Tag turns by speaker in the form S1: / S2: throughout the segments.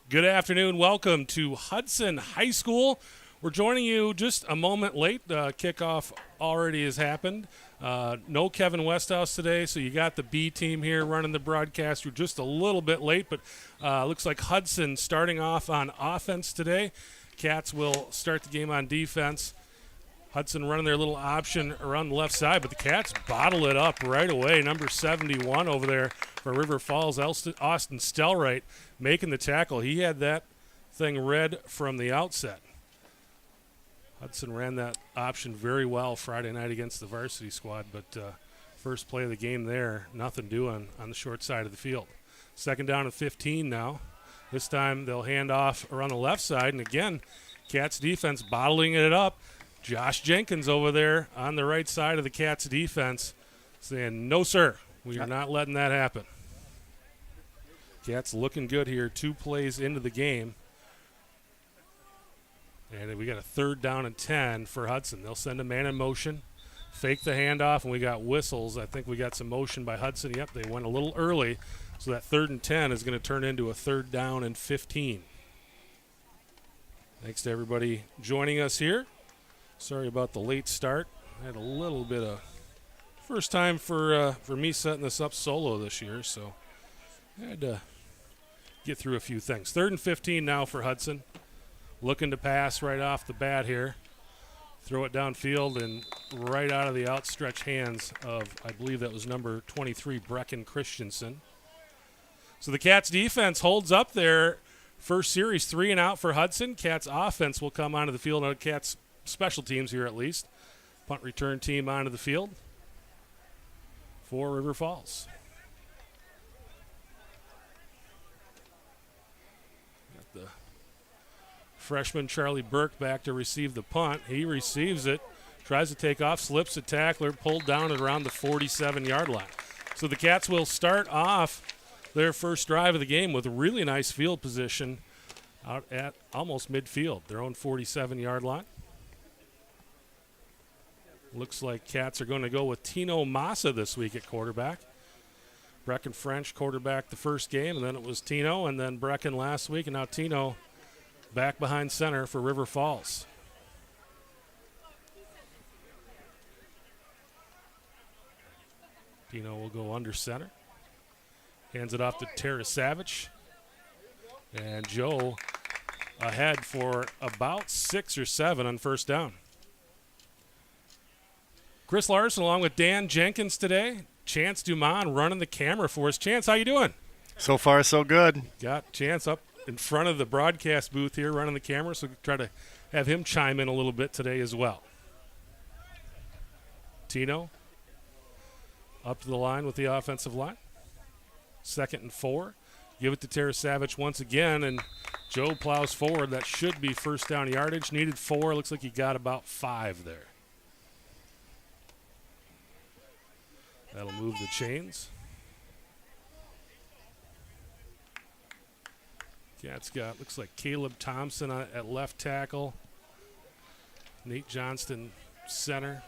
S1: Good afternoon. Welcome to Hudson High School. We're joining you just a moment late. Kickoff already has happened. No Kevin Westhouse today, so you got the B team here running the broadcast. We're just a little bit late, but looks like Hudson starting off on offense today. Cats will start the game on defense. Hudson running their little option around the left side, but the Cats bottle it up right away. Number 71 over there for River Falls, Austin Stellwright, making the tackle. He had that thing read from the outset. Hudson ran that option very well Friday night against the varsity squad, but first play of the game there, nothing doing on the short side of the field. Second down and 15 now. This time they'll hand off around the left side, and again, Cats defense bottling it up. Josh Jenkins over there on the right side of the Cats defense saying, no, sir, we are not letting that happen. Cats looking good here, 2 plays into the game. And we got a third down and 10 for Hudson. They'll send a man in motion, fake the handoff, and we got whistles. I think we got some motion by Hudson. Yep, they went a little early, so that third and 10 is going to turn into a third down and 15. Thanks to everybody joining us here. Sorry about the late start. I had a little bit of first time for me setting this up solo this year, so I had to get through a few things. Third and 15 now for Hudson. Looking to pass right off the bat here. Throw it downfield and right out of the outstretched hands of, I believe that was number 23, Brecken Christensen. So the Cats defense holds up there. First series, 3 and out for Hudson. Cats offense will come onto the field. Now Cats special teams here at least. Punt return team onto the field for River Falls. Got the freshman Charlie Burke back to receive the punt. He receives it, tries to take off, slips a tackler, pulled down at around the 47-yard line. So the Cats will start off their first drive of the game with a really nice field position out at almost midfield, their own 47-yard line. Looks like Cats are going to go with Tino Massa this week at quarterback. Brecken French quarterback the first game, and then it was Tino, and then Brecken last week, and now Tino back behind center for River Falls. Tino will go under center. Hands it off to Tarasavage. And Joe ahead for about 6 or 7 on first down. Chris Larson along with Dan Jenkins today. Chance Dumont running the camera for us. Chance, how you doing?
S2: So far, so good.
S1: Got Chance up in front of the broadcast booth here running the camera, so try to have him chime in a little bit today as well. Tino up to the line with the offensive line. 2nd and 4. Give it to Tarasavage once again, and Joe plows forward. That should be first down yardage. Needed 4. Looks like he got about 5 there. That'll move the chains. Cats got, looks like Caleb Thompson at left tackle. Nate Johnston center.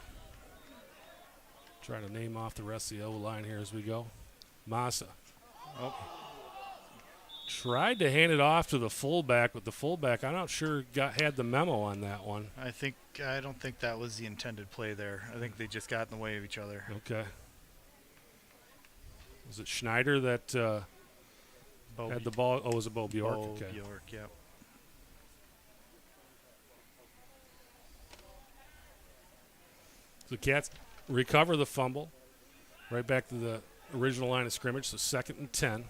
S1: Trying to name off the rest of the O-line here as we go. Massa. Oh. Tried to hand it off to the fullback, but the fullback, I'm not sure had the memo on that one.
S3: I don't think that was the intended play there. I think they just got in the way of each other.
S1: Okay. Was it Schneider that had the ball? Oh, was it Bo Bjork?
S3: Bo
S1: okay.
S3: Bjork, yep.
S1: So the Cats recover the fumble. Right back to the original line of scrimmage, so 2nd and 10.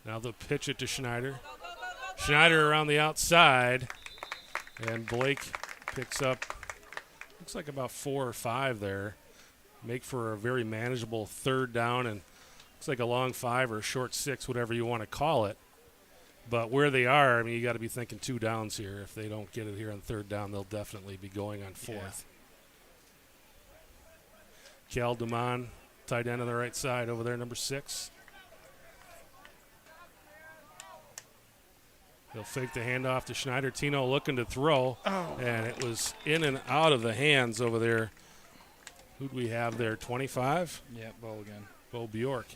S1: Now they'll pitch it to Schneider. Schneider around the outside, and Blake picks up, looks like about 4 or 5 there. Make for a very manageable third down, and looks like a long 5 or a short 6, whatever you want to call it. But where they are, I mean, you got to be thinking 2 downs here. If they don't get it here on third down, they'll definitely be going on 4th. Yeah. Cal Dumont, tight end on the right side over there, number 6. They'll fake the handoff to Schneider. Tino looking to throw, and it was in and out of the hands over there. Who'd we have there, 25?
S3: Yeah, Bo again.
S1: Bo Bjork.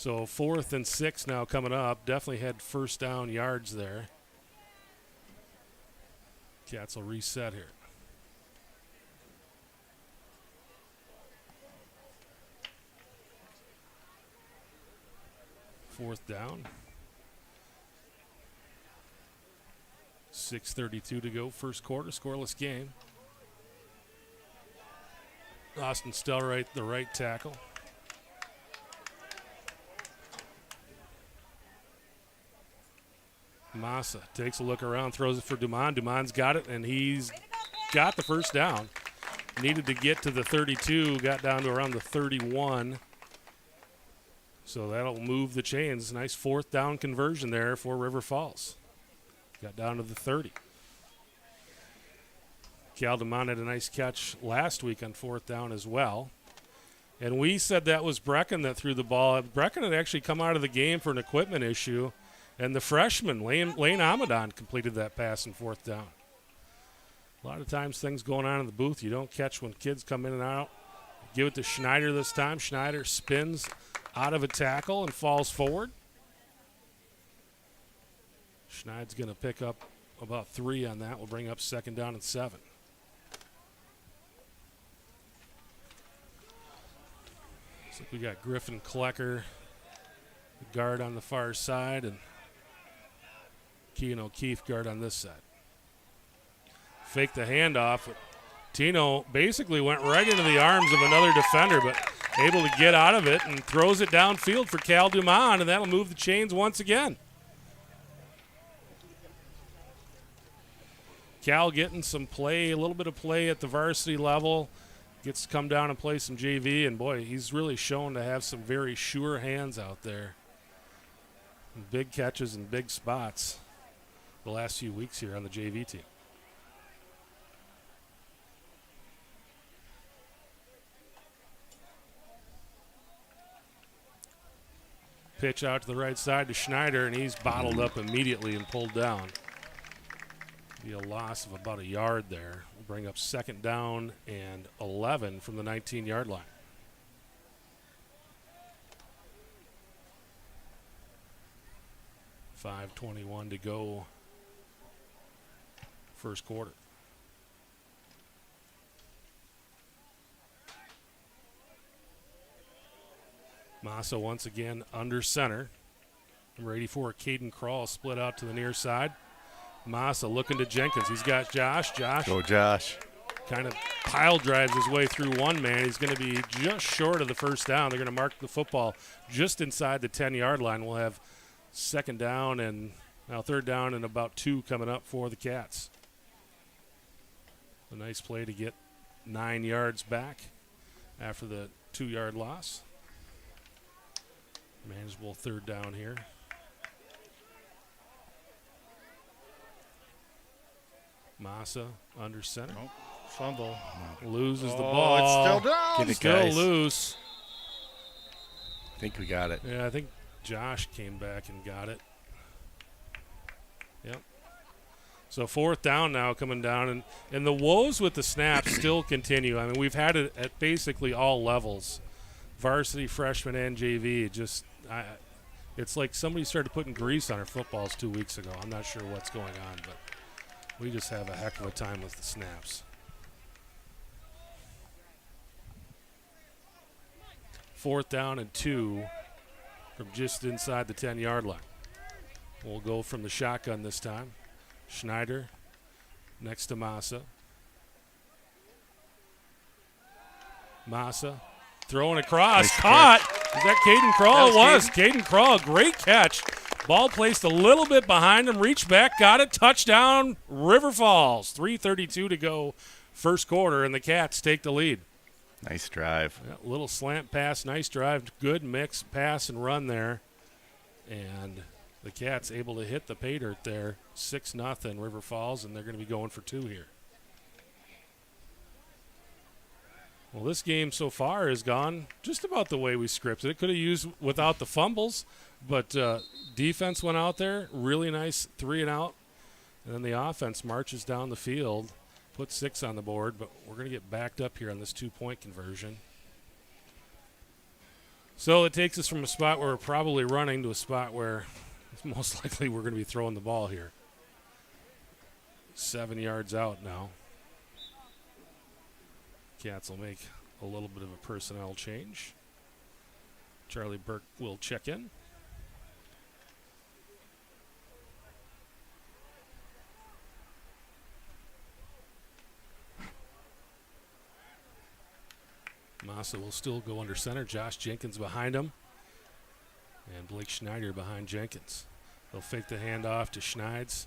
S1: So 4th and 6 now coming up. Definitely had first down yards there. Cats will reset here. Fourth down. 6:32 to go, first quarter, scoreless game. Austin Stellright, the right tackle. Massa takes a look around, throws it for Dumont. Dumont's got it, and he's got the first down. Needed to get to the 32, got down to around the 31. So that'll move the chains. Nice fourth down conversion there for River Falls. Got down to the 30. Cal Dumont had a nice catch last week on fourth down as well. And we said that was Brecken that threw the ball. Brecken had actually come out of the game for an equipment issue. And the freshman, Lane Amadon, completed that pass in fourth down. A lot of times things going on in the booth you don't catch when kids come in and out. Give it to Schneider this time. Schneider spins out of a tackle and falls forward. Schneider's going to pick up about 3 on that. We'll bring up second down and 7. Looks like we got Griffin Klecker, the guard on the far side, and Kean O'Keefe guard on this side. Fake the handoff. Tino basically went right into the arms of another defender, but able to get out of it and throws it downfield for Cal Dumont, and that'll move the chains once again. Cal getting some play, a little bit of play at the varsity level. Gets to come down and play some JV, and boy, he's really shown to have some very sure hands out there. And big catches and big spots the last few weeks here on the JV team. Pitch out to the right side to Schneider, and he's bottled up immediately and pulled down. Be a loss of about a yard there. We'll bring up second down and 11 from the 19-yard line. $5:21 to go, first quarter. Massa once again under center. Number 84, Caden Krall, split out to the near side. Massa looking to Jenkins. He's got Josh.
S2: Go Josh.
S1: Kind of pile drives his way through one man. He's going to be just short of the first down. They're going to mark the football just inside the 10-yard line. We'll have second down and now third down and about 2 coming up for the Cats. A nice play to get 9 yards back after the 2-yard loss. Manageable third down here. Massa under center.
S3: Oh, fumble.
S1: Loses the ball.
S3: It's still down.
S2: Get it,
S1: Still
S2: guys.
S1: loose.
S2: I think we got it.
S1: Yeah, I think Josh came back and got it. Yep. So fourth down now coming down, and the woes with the snaps still continue. I mean, we've had it at basically all levels, varsity, freshman, and JV. It's like somebody started putting grease on our footballs 2 weeks ago. I'm not sure what's going on, but we just have a heck of a time with the snaps. Fourth down and 2 from just inside the 10-yard line. We'll go from the shotgun this time. Schneider next to Massa. Massa throwing across.
S2: Nice
S1: Caught. Is that Caden Krall? It
S3: That
S1: was.
S3: was
S1: Caden Krall. Great catch. Ball placed a little bit behind him. Reached back. Got it. Touchdown. River Falls. 3:32 to go. First quarter, and the Cats take the lead.
S2: Nice drive.
S1: Yeah, little slant pass. Nice drive. Good mix. Pass and run there. And the Cats able to hit the pay dirt there. 6-0 River Falls, and they're going to be going for 2 here. Well, this game so far has gone just about the way we scripted. It could have used without the fumbles, but defense went out there. Really nice 3-and-out. And then the offense marches down the field, put 6 on the board, but we're going to get backed up here on this 2-point conversion. So it takes us from a spot where we're probably running to a spot where most likely we're going to be throwing the ball here. 7 yards out now. Cats will make a little bit of a personnel change. Charlie Burke will check in. Massa will still go under center. Josh Jenkins behind him. And Blake Schneider behind Jenkins. They'll fake the handoff to Schneids.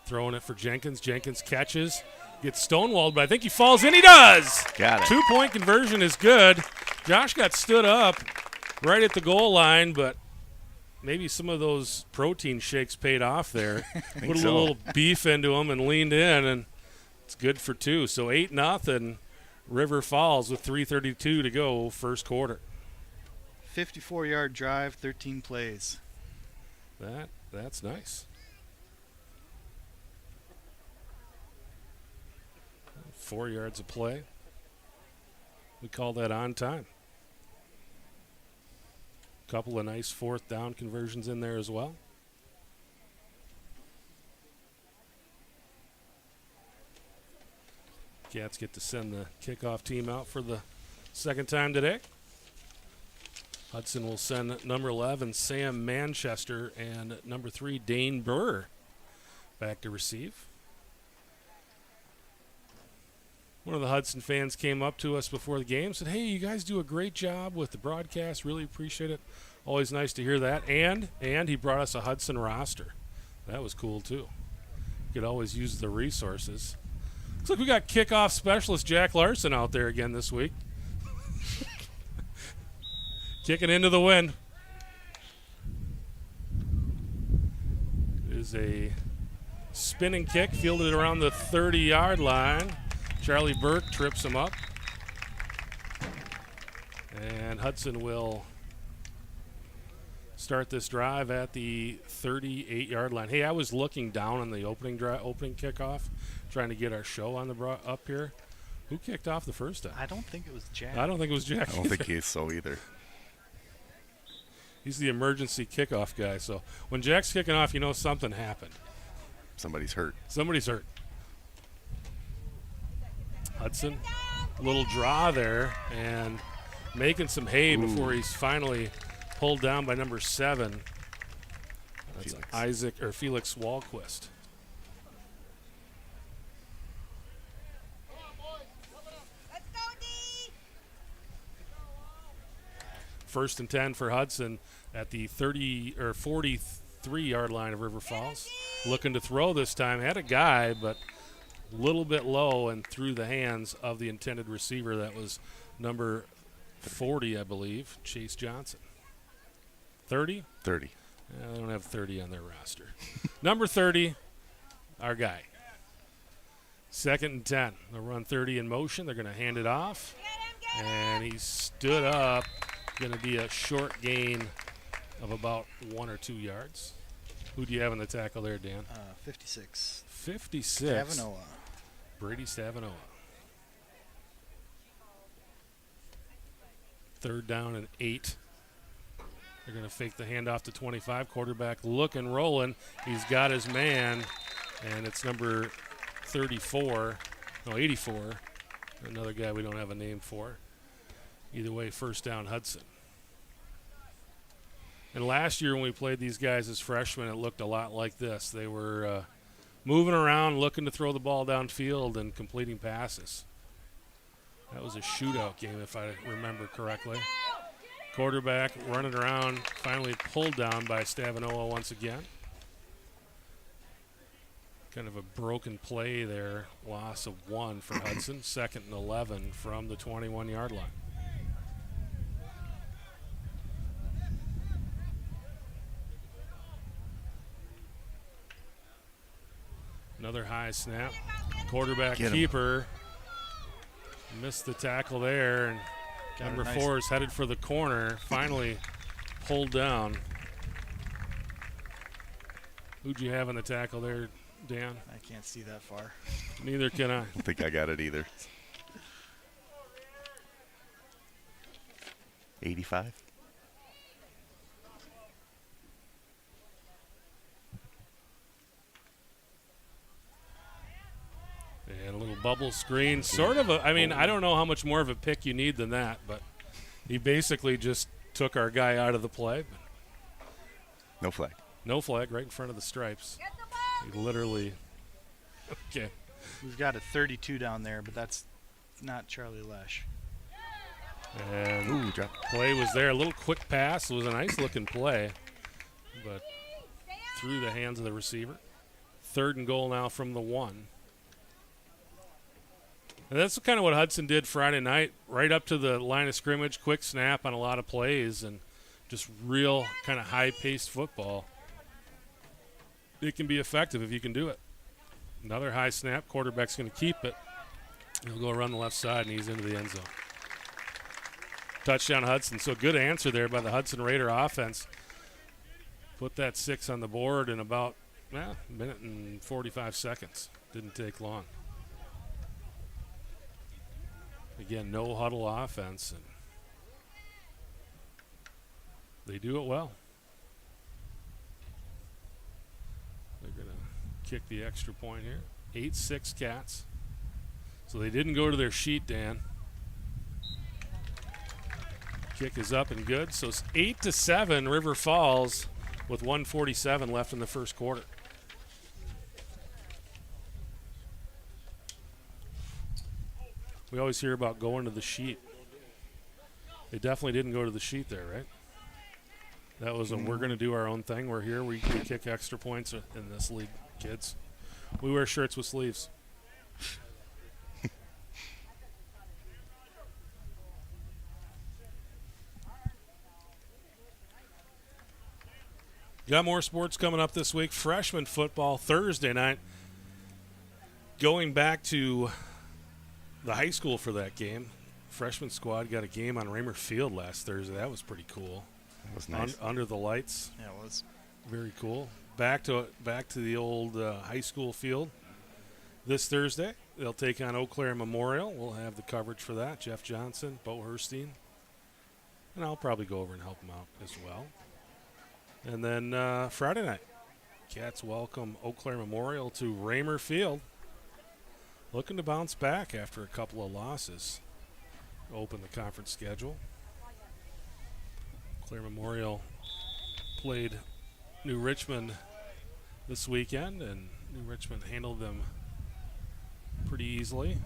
S1: Throwing it for Jenkins. Jenkins catches. Gets stonewalled, but I think he falls in. He does!
S2: Got it.
S1: 2-point conversion is good. Josh got stood up right at the goal line, but maybe some of those protein shakes paid off there. Put a little beef into him and leaned in, and it's good for 2. So 8-0. River Falls with 3:32 to go, first quarter.
S3: 54-yard drive, 13 plays.
S1: That's nice. 4 yards of play. We call that on time. Couple of nice fourth down conversions in there as well. Cats get to send the kickoff team out for the second time today. Hudson will send number 11, Sam Manchester, and number 3, Dane Burr, back to receive. One of the Hudson fans came up to us before the game and said, "Hey, you guys do a great job with the broadcast. Really appreciate it. Always nice to hear that." And he brought us a Hudson roster. That was cool, too. You could always use the resources. Looks like we got kickoff specialist Jack Larson out there again this week. Kicking into the wind. It is a spinning kick, fielded around the 30-yard line. Charlie Burke trips him up. And Hudson will start this drive at the 38-yard line. Hey, I was looking down on the opening kickoff, trying to get our show on the up here. Who kicked off the first time?
S3: I don't think it was Jack.
S1: I don't think it was Jack.
S2: I don't think he's so either.
S1: He's the emergency kickoff guy. So when Jack's kicking off, you know something happened.
S2: Somebody's hurt.
S1: Somebody's hurt. Hudson, a little draw there, and making some hay before he's finally pulled down by number 7. That's Felix Walquist. First and 10 for Hudson at the 43-yard line of River Falls. Looking to throw this time. Had a guy, but a little bit low and through the hands of the intended receiver. That was number 40, I believe, Chase Johnson. 30?
S2: 30.
S1: They don't have 30 on their roster. Number 30, our guy. Second and 10. They'll run 30 in motion. They're going to hand it off. And he stood up. Going to be a short gain of about 1 or 2 yards. Who do you have in the tackle there, Dan?
S3: 56.
S1: 56.
S3: Stavanoa.
S1: Brady Stavanoa. Third down and 8. They're going to fake the handoff to 25. Quarterback looking, rolling. He's got his man, and it's number 84. No, 84. Another guy we don't have a name for. Either way, first down, Hudson. And last year when we played these guys as freshmen, it looked a lot like this. They were moving around, looking to throw the ball downfield and completing passes. That was a shootout game, if I remember correctly. Quarterback running around, finally pulled down by Stavanoa once again. Kind of a broken play there, loss of 1 for Hudson. Second and 11 from the 21-yard line. Another high snap. Quarterback keeper missed the tackle there, and number 4 is headed for the corner. Finally pulled down. Who'd you have in the tackle there, Dan?
S3: I can't see that far.
S1: Neither can I.
S2: I don't think I got it either. 85?
S1: And a little bubble screen. Sort of I don't know how much more of a pick you need than that, but he basically just took our guy out of the play.
S2: No flag.
S1: No flag right in front of the stripes. He literally. Okay.
S3: We've got a 32 down there, but that's not Charlie Lesh.
S1: And
S2: Drop.
S1: play was there. A little quick pass. It was a nice looking play, but through the hands of the receiver. 3rd and goal now from the 1. And that's kind of what Hudson did Friday night, right up to the line of scrimmage, quick snap on a lot of plays, and just real kind of high-paced football. It can be effective if you can do it. Another high snap. Quarterback's going to keep it. He'll go around the left side, and he's into the end zone. Touchdown Hudson. So good answer there by the Hudson Raider offense. Put that 6 on the board in about a minute and 45 seconds. Didn't take long. Again, no huddle offense, and they do it well. They're going to kick the extra point here. 8-6 Cats. So they didn't go to their sheet, Dan. Kick is up and good. So it's 8-7 River Falls with 1:47 left in the first quarter. We always hear about going to the sheet. They definitely didn't go to the sheet there, right? That was we're going to do our own thing. We're here. We kick extra points in this league, kids. We wear shirts with sleeves. Got more sports coming up this week. Freshman football Thursday night. Going back to the high school for that game. Freshman squad got a game on Raymer Field last Thursday. That was pretty cool.
S2: That was nice.
S1: Under the lights.
S3: Yeah, it was.
S1: Very cool. Back to the old high school field this Thursday. They'll take on Eau Claire Memorial. We'll have the coverage for that. Jeff Johnson, Bo Herstein. And I'll probably go over and help them out as well. And then Friday night, Cats welcome Eau Claire Memorial to Raymer Field. Looking to bounce back after a couple of losses. Open the conference schedule. Eau Claire Memorial played New Richmond this weekend, and New Richmond handled them pretty easily.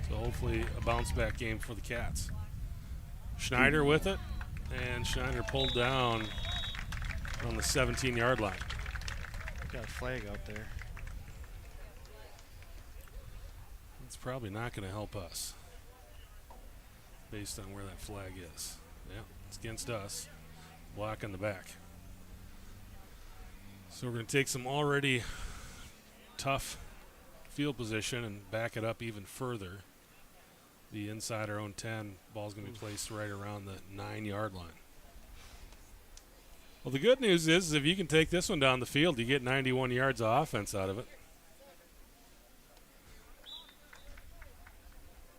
S1: So hopefully a bounce back game for the Cats. Schneider with it, and Schneider pulled down on the 17-yard line.
S3: Got a flag out there.
S1: It's probably not going to help us based on where that flag is. Yeah, it's against us. Block on the back. So we're going to take some already tough field position and back it up even further. The inside our own 10, ball's going to be placed right around the 9-yard line. Well, the good news is if you can take this one down the field, you get 91 yards of offense out of it.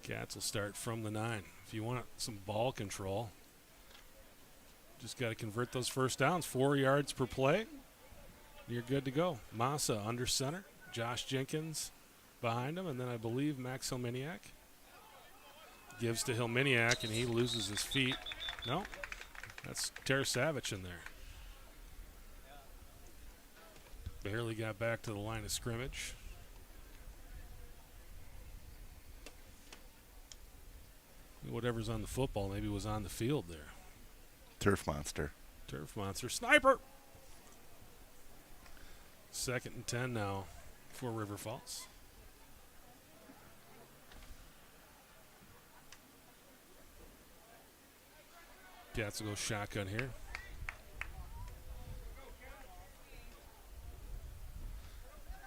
S1: Cats will start from the 9. If you want some ball control, just got to convert those first downs. 4 yards per play. You're good to go. Massa under center. Josh Jenkins behind him, and then I believe Max Hilminiak gives to Hilminiak, and he loses his feet. No, that's Tarasavich in there. Barely got back to the line of scrimmage. Whatever's on the football maybe was on the field there.
S2: Turf monster.
S1: Turf monster. Sniper! 2nd and 10 now for River Falls. Cats will go shotgun here.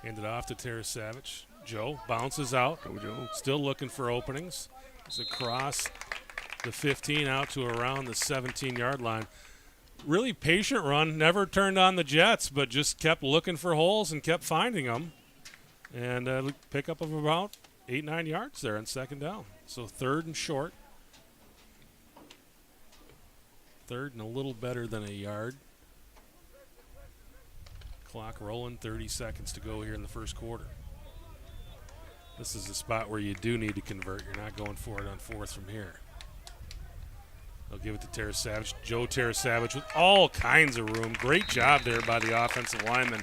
S1: Hand it off to Tarasavich. Joe bounces out.
S2: Go, Joe.
S1: Still looking for openings. It's across the 15 out to around the 17-yard line. Really patient run. Never turned on the jets, but just kept looking for holes and kept finding them. And pick up of about 8-9 yards there on 2nd down. So 3rd and short. 3rd and a little better than a yard. Clock rolling, 30 seconds to go here in the first quarter. This is the spot where you do need to convert. You're not going for it on fourth from here. They'll give it to Terra-Savage. Joe Terra-Savage with all kinds of room. Great job there by the offensive lineman,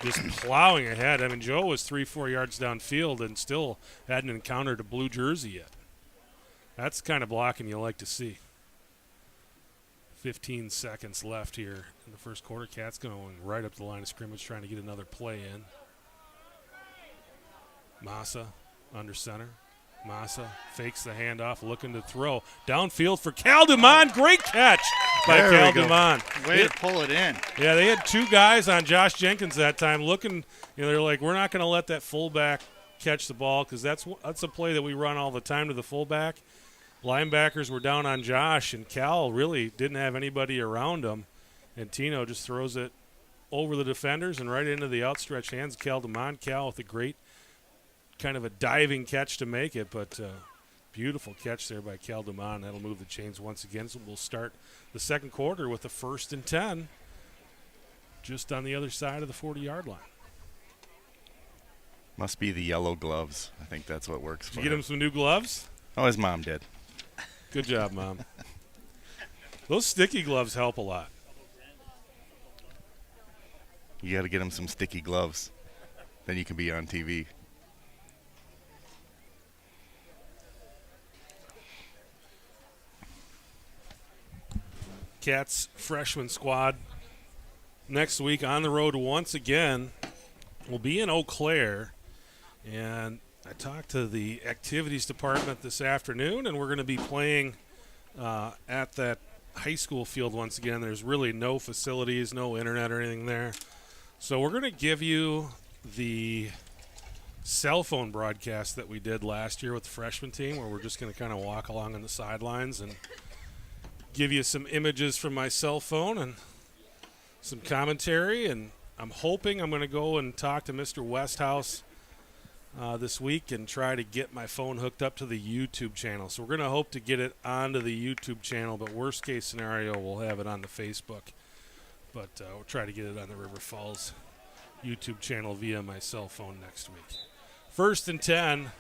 S1: just plowing ahead. I mean, Joe was 3-4 yards downfield and still hadn't encountered a blue jersey yet. That's the kind of blocking you like to see. 15 seconds left here in the first quarter. Cats going right up the line of scrimmage, trying to get another play in. Massa under center. Massa fakes the handoff, looking to throw. Downfield for Cal Dumont. Great catch by Cal Dumont.
S3: Way to pull it in.
S1: Yeah, they had two guys on Josh Jenkins that time looking. They're like, we're not going to let that fullback catch the ball because that's a play that we run all the time to the fullback. Linebackers were down on Josh, and Cal really didn't have anybody around him. And Tino just throws it over the defenders and right into the outstretched hands of Cal Dumont. Cal with a great kind of a diving catch to make it, but beautiful catch there by Cal Dumont. That'll move the chains once again. So we'll start the second quarter with a 1st and 10 just on the other side of the 40-yard line.
S2: Must be the yellow gloves. I think that's what works for
S1: Did you get him some new gloves?
S2: Oh, his mom did.
S1: Good job, Mom. Those sticky gloves help a lot.
S2: You got to get him some sticky gloves. Then you can be on TV.
S1: Cats freshman squad next week on the road once again. We'll be in Eau Claire, and I talked to the activities department this afternoon, and we're going to be playing at that high school field once again. There's really no facilities, no internet or anything there. So we're going to give you the cell phone broadcast that we did last year with the freshman team, where we're just going to kind of walk along on the sidelines and give you some images from my cell phone and some commentary. And I'm hoping I'm going to go and talk to Mr. Westhouse this week and try to get my phone hooked up to the YouTube channel. So we're going to hope to get it onto the YouTube channel, but worst case scenario, we'll have it on the Facebook. But we'll try to get it on the River Falls YouTube channel via my cell phone next week. 1st and 10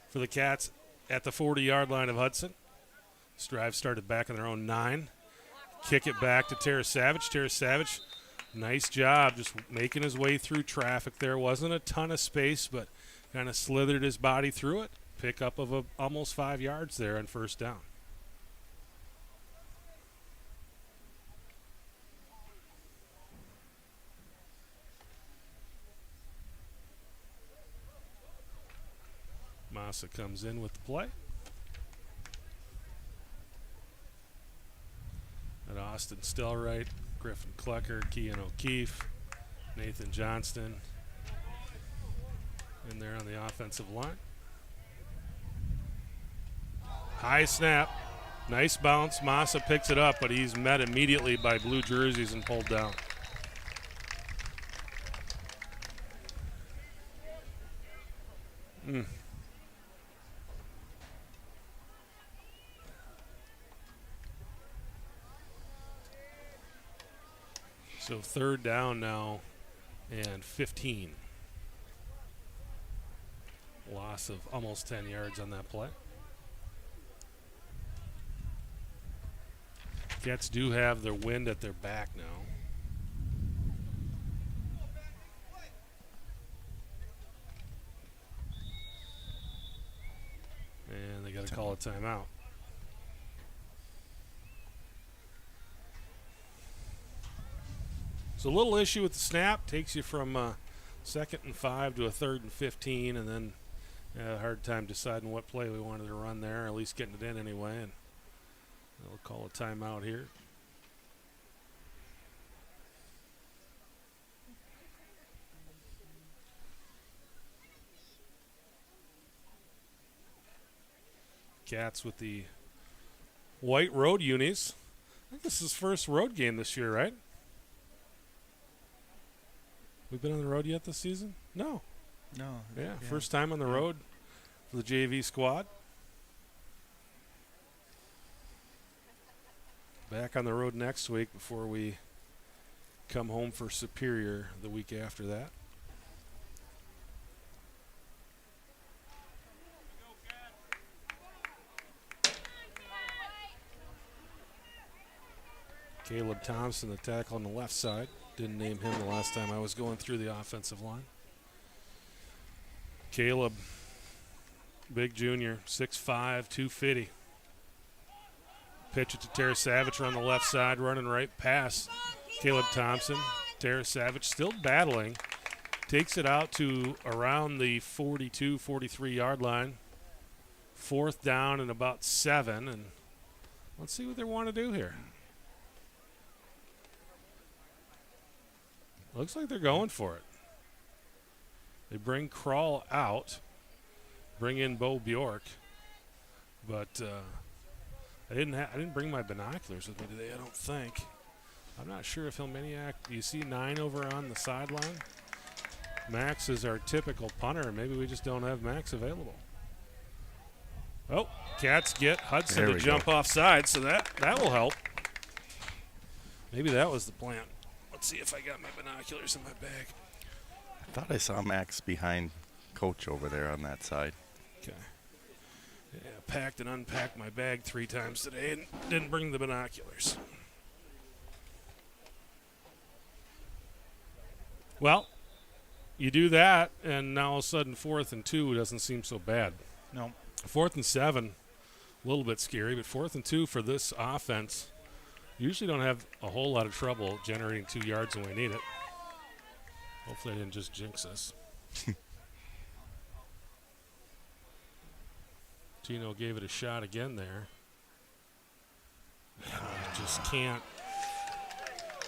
S1: for the Cats at the 40-yard line of Hudson. This drive started back on their own 9. Kick it back to Terra-Savage. Terra-Savage, nice job just making his way through traffic there. Wasn't a ton of space, but kind of slithered his body through it. Pick up of almost 5 yards there on 1st down. Massa comes in with the play. At Austin Stellwright, Griffin Clucker, Kean O'Keefe, Nathan Johnston in there on the offensive line. High snap, nice bounce. Massa picks it up, but he's met immediately by blue jerseys and pulled down. So 3rd down now and 15. Loss of almost 10 yards on that play. Cats do have their wind at their back now. And they got to call a timeout. So a little issue with the snap. Takes you from 2nd and 5 to a 3rd and 15, and then a hard time deciding what play we wanted to run there, or at least getting it in anyway. And they'll call a timeout here. Cats with the white road unis. I think this is his first road game this year, right? We've been on the road yet this season? No.
S3: No.
S1: Yeah, first time on the road for the JV squad. Back on the road next week before we come home for Superior the week after that. Caleb Thompson, the tackle on the left side. Didn't name him the last time I was going through the offensive line. Caleb, big junior, 6'5", 250. Pitch it to Tara Savage on the left side, running right past Caleb Thompson. Tara Savage still battling. Takes it out to around the 42, 43-yard line. 4th down and about 7. And let's see what they want to do here. Looks like they're going for it. They bring Kroll out. Bring in Bo Bjork. But I didn't bring my binoculars with me today, I don't think. I'm not sure if he'll maniac. Do you see 9 over on the sideline? Max is our typical punter. Maybe we just don't have Max available. Oh, Cats get Hudson to jump offside, so that will help. Maybe that was the plan. Let's see if I got my binoculars in my bag.
S2: I thought I saw Max behind Coach over there on that side.
S1: Okay. Yeah, packed and unpacked my bag 3 times today and didn't bring the binoculars. Well, you do that, and now all of a sudden 4th and 2 doesn't seem so bad.
S3: No.
S1: 4th and 7, a little bit scary, but 4th and 2 for this offense, usually don't have a whole lot of trouble generating 2 yards when we need it. Hopefully I didn't just jinx us. Tino gave it a shot again there.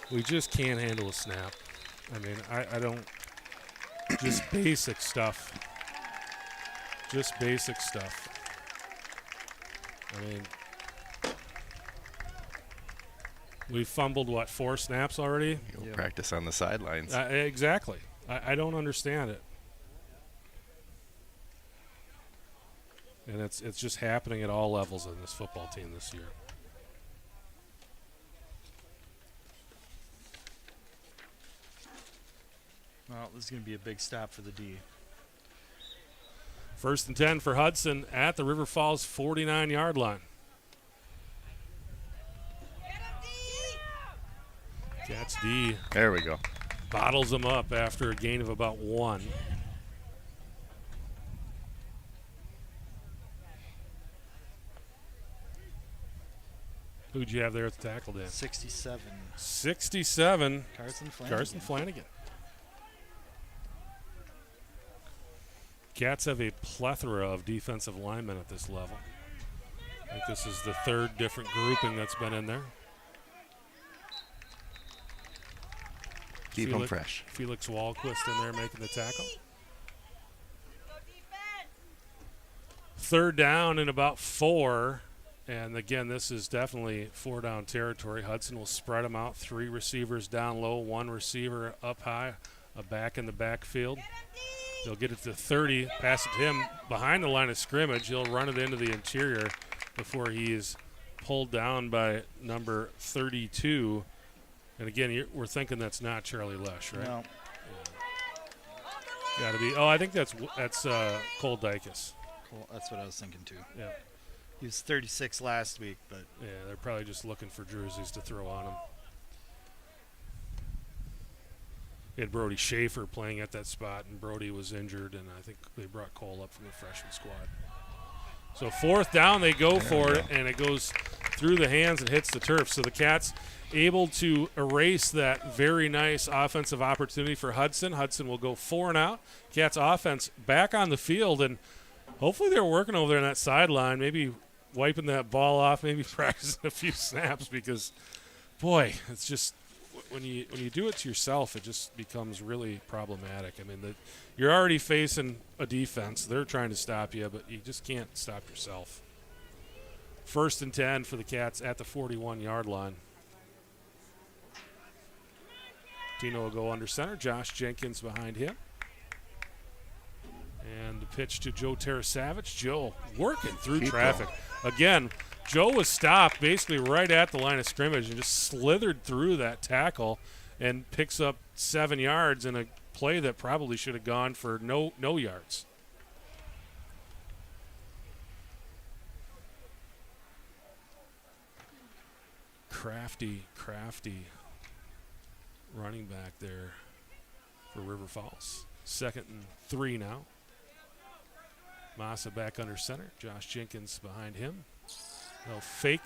S1: We just can't handle a snap. I mean, I don't, just basic stuff. Just basic stuff. I mean, we fumbled, 4 snaps already?
S2: You'll practice on the sidelines.
S1: Exactly. I don't understand it. And it's just happening at all levels in this football team this year.
S3: Well, this is going to be a big stop for the D.
S1: 1st and 10 for Hudson at the River Falls 49-yard line. Cats D.
S2: There we go.
S1: Bottles them up after a gain of about 1. Who'd you have there at the tackle, Dan?
S3: 67.
S1: 67.
S3: Carson
S1: Flanagan. Cats have a plethora of defensive linemen at this level. I think this is the 3rd different grouping that's been in there.
S2: Keep them fresh.
S1: Felix Wahlquist in there making the tackle. 3rd down and about 4. And again, this is definitely 4-down territory. Hudson will spread them out. 3 receivers down low, 1 receiver up high, a back in the backfield. They'll get it to 30, pass it to him behind the line of scrimmage. He'll run it into the interior before he is pulled down by number 32. And again, we're thinking that's not Charlie Lesh, right?
S3: No.
S1: Got to be. Oh, I think that's Cole Dykes.
S3: Cool. That's what I was thinking too.
S1: Yeah.
S3: He was 36 last week, but
S1: Yeah, they're probably just looking for jerseys to throw on him. We had Brody Schaefer playing at that spot, and Brody was injured, and I think they brought Cole up from the freshman squad. So 4th down, they go for it, and it goes through the hands and hits the turf. So the Cats able to erase that very nice offensive opportunity for Hudson. Hudson will go 4 and out. Cats offense back on the field, and hopefully they're working over there on that sideline, maybe wiping that ball off, maybe practicing a few snaps because, boy, it's just when you do it to yourself, it just becomes really problematic. I mean, you're already facing a defense. They're trying to stop you, but you just can't stop yourself. 1st and 10 for the Cats at the 41-yard line. Tino will go under center. Josh Jenkins behind him. And the pitch to Joe Terasavage. Joe working through traffic. Again, Joe was stopped basically right at the line of scrimmage and just slithered through that tackle and picks up 7 yards in a play that probably should have gone for no yards. crafty running back there for River Falls. 2nd and 3 now. Massa back under center. Josh Jenkins behind him. They'll fake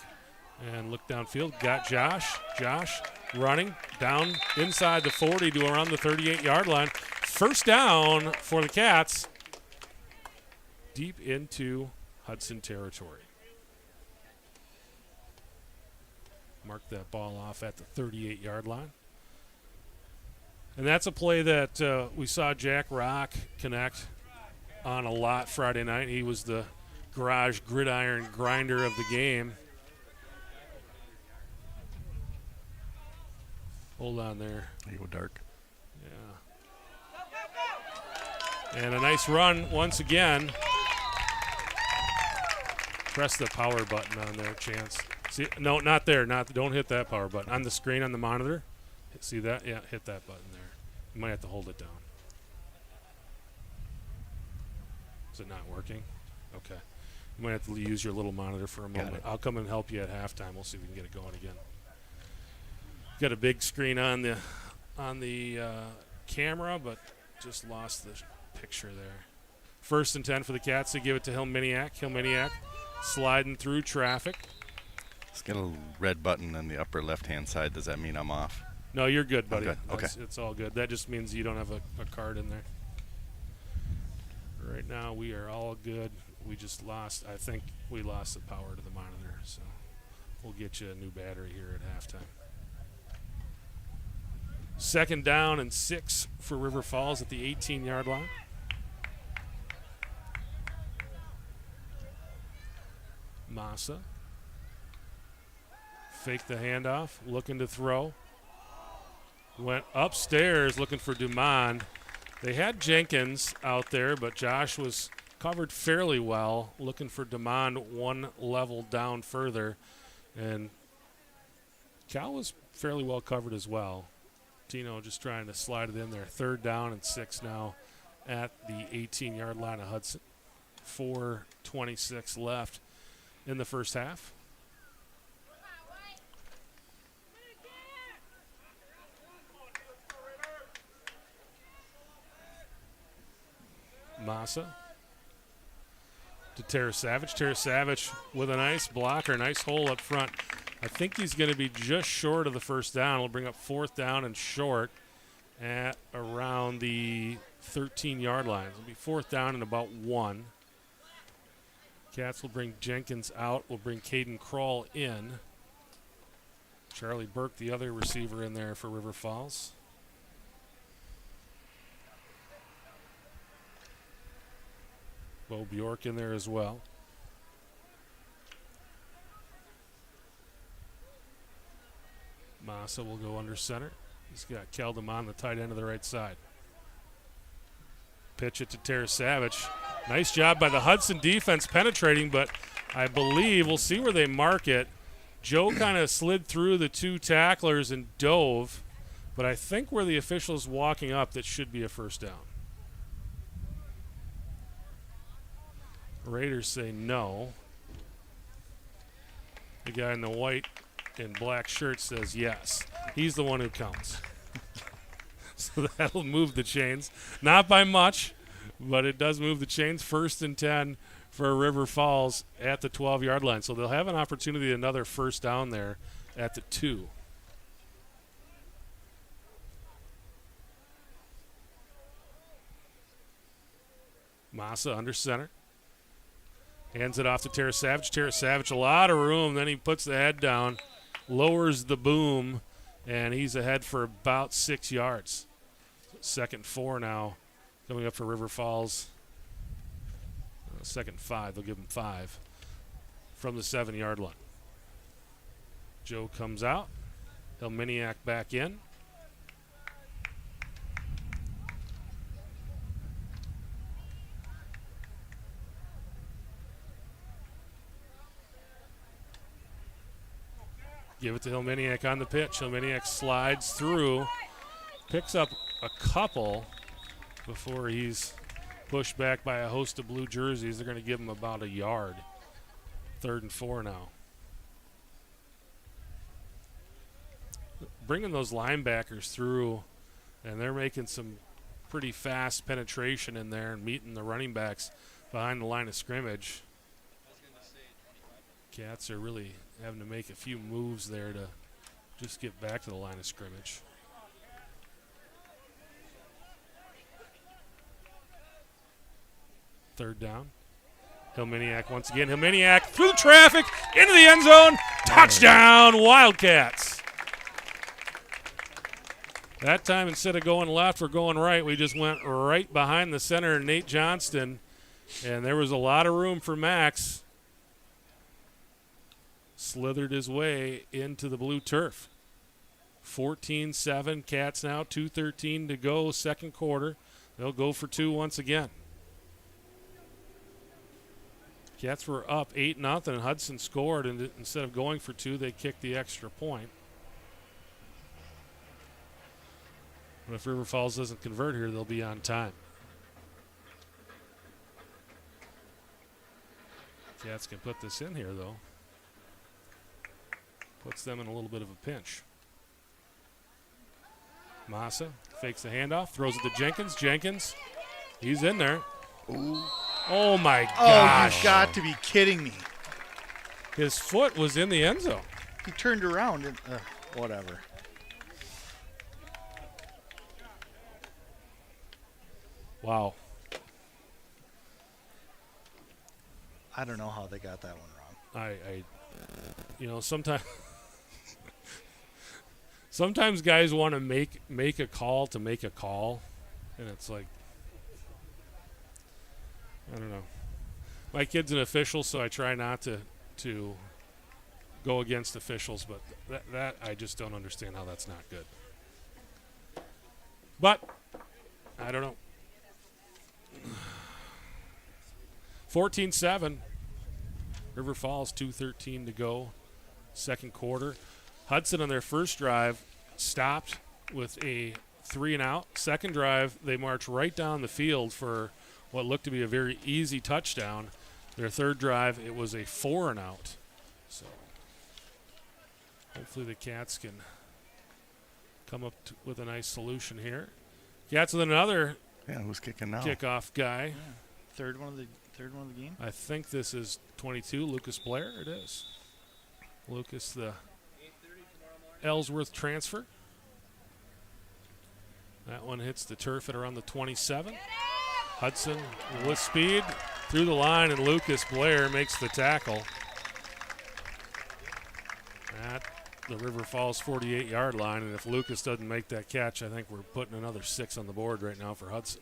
S1: and look downfield. Got Josh. Josh running down inside the 40 to around the 38-yard line. First down for the Cats. Deep into Hudson territory. Mark that ball off at the 38-yard line. And that's a play that we saw Jack Rock connect on a lot Friday night. He was the garage gridiron grinder of the game. Hold on there.
S2: You go dark.
S1: Yeah. And a nice run once again. Press the power button on there, Chance. See, no, not there. Don't hit that power button. On the screen on the monitor. See that? Yeah, hit that button there. You might have to hold it down. Is it not working? Okay. You might have to use your little monitor for a moment. I'll come and help you at halftime. We'll see if we can get it going again. Got a big screen on the camera, but just lost the picture there. 1st and 10 for the Cats. They give it to Hillminiak. Hillminiak sliding through traffic.
S2: Let's get a red button on the upper left-hand side. Does that mean I'm off?
S1: No, you're good, buddy.
S2: Okay.
S1: It's all good. That just means you don't have a card in there. Right now, we are all good. We just lost. I think we lost the power to the monitor, so we'll get you a new battery here at halftime. 2nd down and 6 for River Falls at the 18-yard line. Massa. Fake the handoff, looking to throw. Went upstairs looking for Dumond. They had Jenkins out there, but Josh was covered fairly well, looking for Dumond one level down further. And Cal was fairly well covered as well. Tino just trying to slide it in there. 3rd down and 6 now at the 18-yard line of Hudson. 4:26 left in the first half. Massa to Tara Savage. Tara Savage with a nice blocker, nice hole up front. I think he's going to be just short of the first down. We'll bring up 4th down and short at around the 13-yard line. It'll be 4th down and about 1. Cats will bring Jenkins out. We'll bring Caden Kroll in. Charlie Burke, the other receiver in there for River Falls. Bo Bjork in there as well. Massa will go under center. He's got Keldum on the tight end of the right side. Pitch it to Tara Savage. Nice job by the Hudson defense penetrating, but I believe we'll see where they mark it. Joe kind of slid through the 2 tacklers and dove, but I think where the official's walking up, that should be a first down. Raiders say no. The guy in the white and black shirt says yes. He's the one who counts. So that'll move the chains. Not by much, but it does move the chains. 1st and 10 for River Falls at the 12-yard line. So they'll have an opportunity, another first down there at the 2. Massa under center. Hands it off to Tara Savage. Tara Savage, a lot of room. Then he puts the head down, lowers the boom, and he's ahead for about 6 yards. 2nd and 4 now coming up for River Falls. 2nd and 5. They'll give him 5 from the 7-yard line. Joe comes out. Hillminiak back in. Give it to Hillminiak on the pitch. Hillminiak slides through, picks up a couple before he's pushed back by a host of blue jerseys. They're going to give him about a yard. 3rd and 4 now. bringing those linebackers through, and they're making some pretty fast penetration in there and meeting the running backs behind the line of scrimmage. Cats are really having to make a few moves there to just get back to the line of scrimmage. Third down. Hillmaniak once again. Hillmaniak through the traffic, into the end zone. Touchdown, Wildcats. That time, instead of going left or going right, we just went right behind the center, Nate Johnston. And there was a lot of room for Max. Slithered his way into the blue turf. 14-7, Cats now, 2:13 to go, second quarter. They'll go for two once again. Cats were up 8-0, and Hudson scored, and instead of going for two, they kicked the extra point. But if River Falls doesn't convert here, they'll be on time. Cats can put this in here, though. Puts them in a little bit of a pinch. Massa fakes the handoff, throws it to Jenkins. Jenkins, he's in there.
S2: Ooh.
S1: Oh, my
S3: Oh,
S1: gosh.
S3: you've got to be kidding me.
S1: His foot was in the end zone.
S3: He turned around and whatever.
S1: Wow.
S3: I don't know how they got that one wrong.
S1: Sometimes guys want to make a call to make a call, and it's like, I don't know. My kid's an official, so I try not to go against officials, but that I just don't understand how that's not good. But I don't know. 14-7. River Falls, 2:13 to go, second quarter. Hudson on their first drive stopped with a 3-and-out. Second drive, they marched right down the field for what looked to be a very easy touchdown. Their third drive, it was a 4-and-out. So hopefully the Cats can come up with a nice solution here. Cats with another
S2: Who's kicking now?
S1: kickoff guy.
S3: Yeah. Third one of the game.
S1: I think this is 22, Lucas Blair. It is. Lucas, the Ellsworth transfer. That one hits the turf at around the 27. Hudson with speed through the line, and Lucas Blair makes the tackle at the River Falls 48-yard line. And if Lucas doesn't make that catch, I think we're putting another 6 on the board right now for Hudson.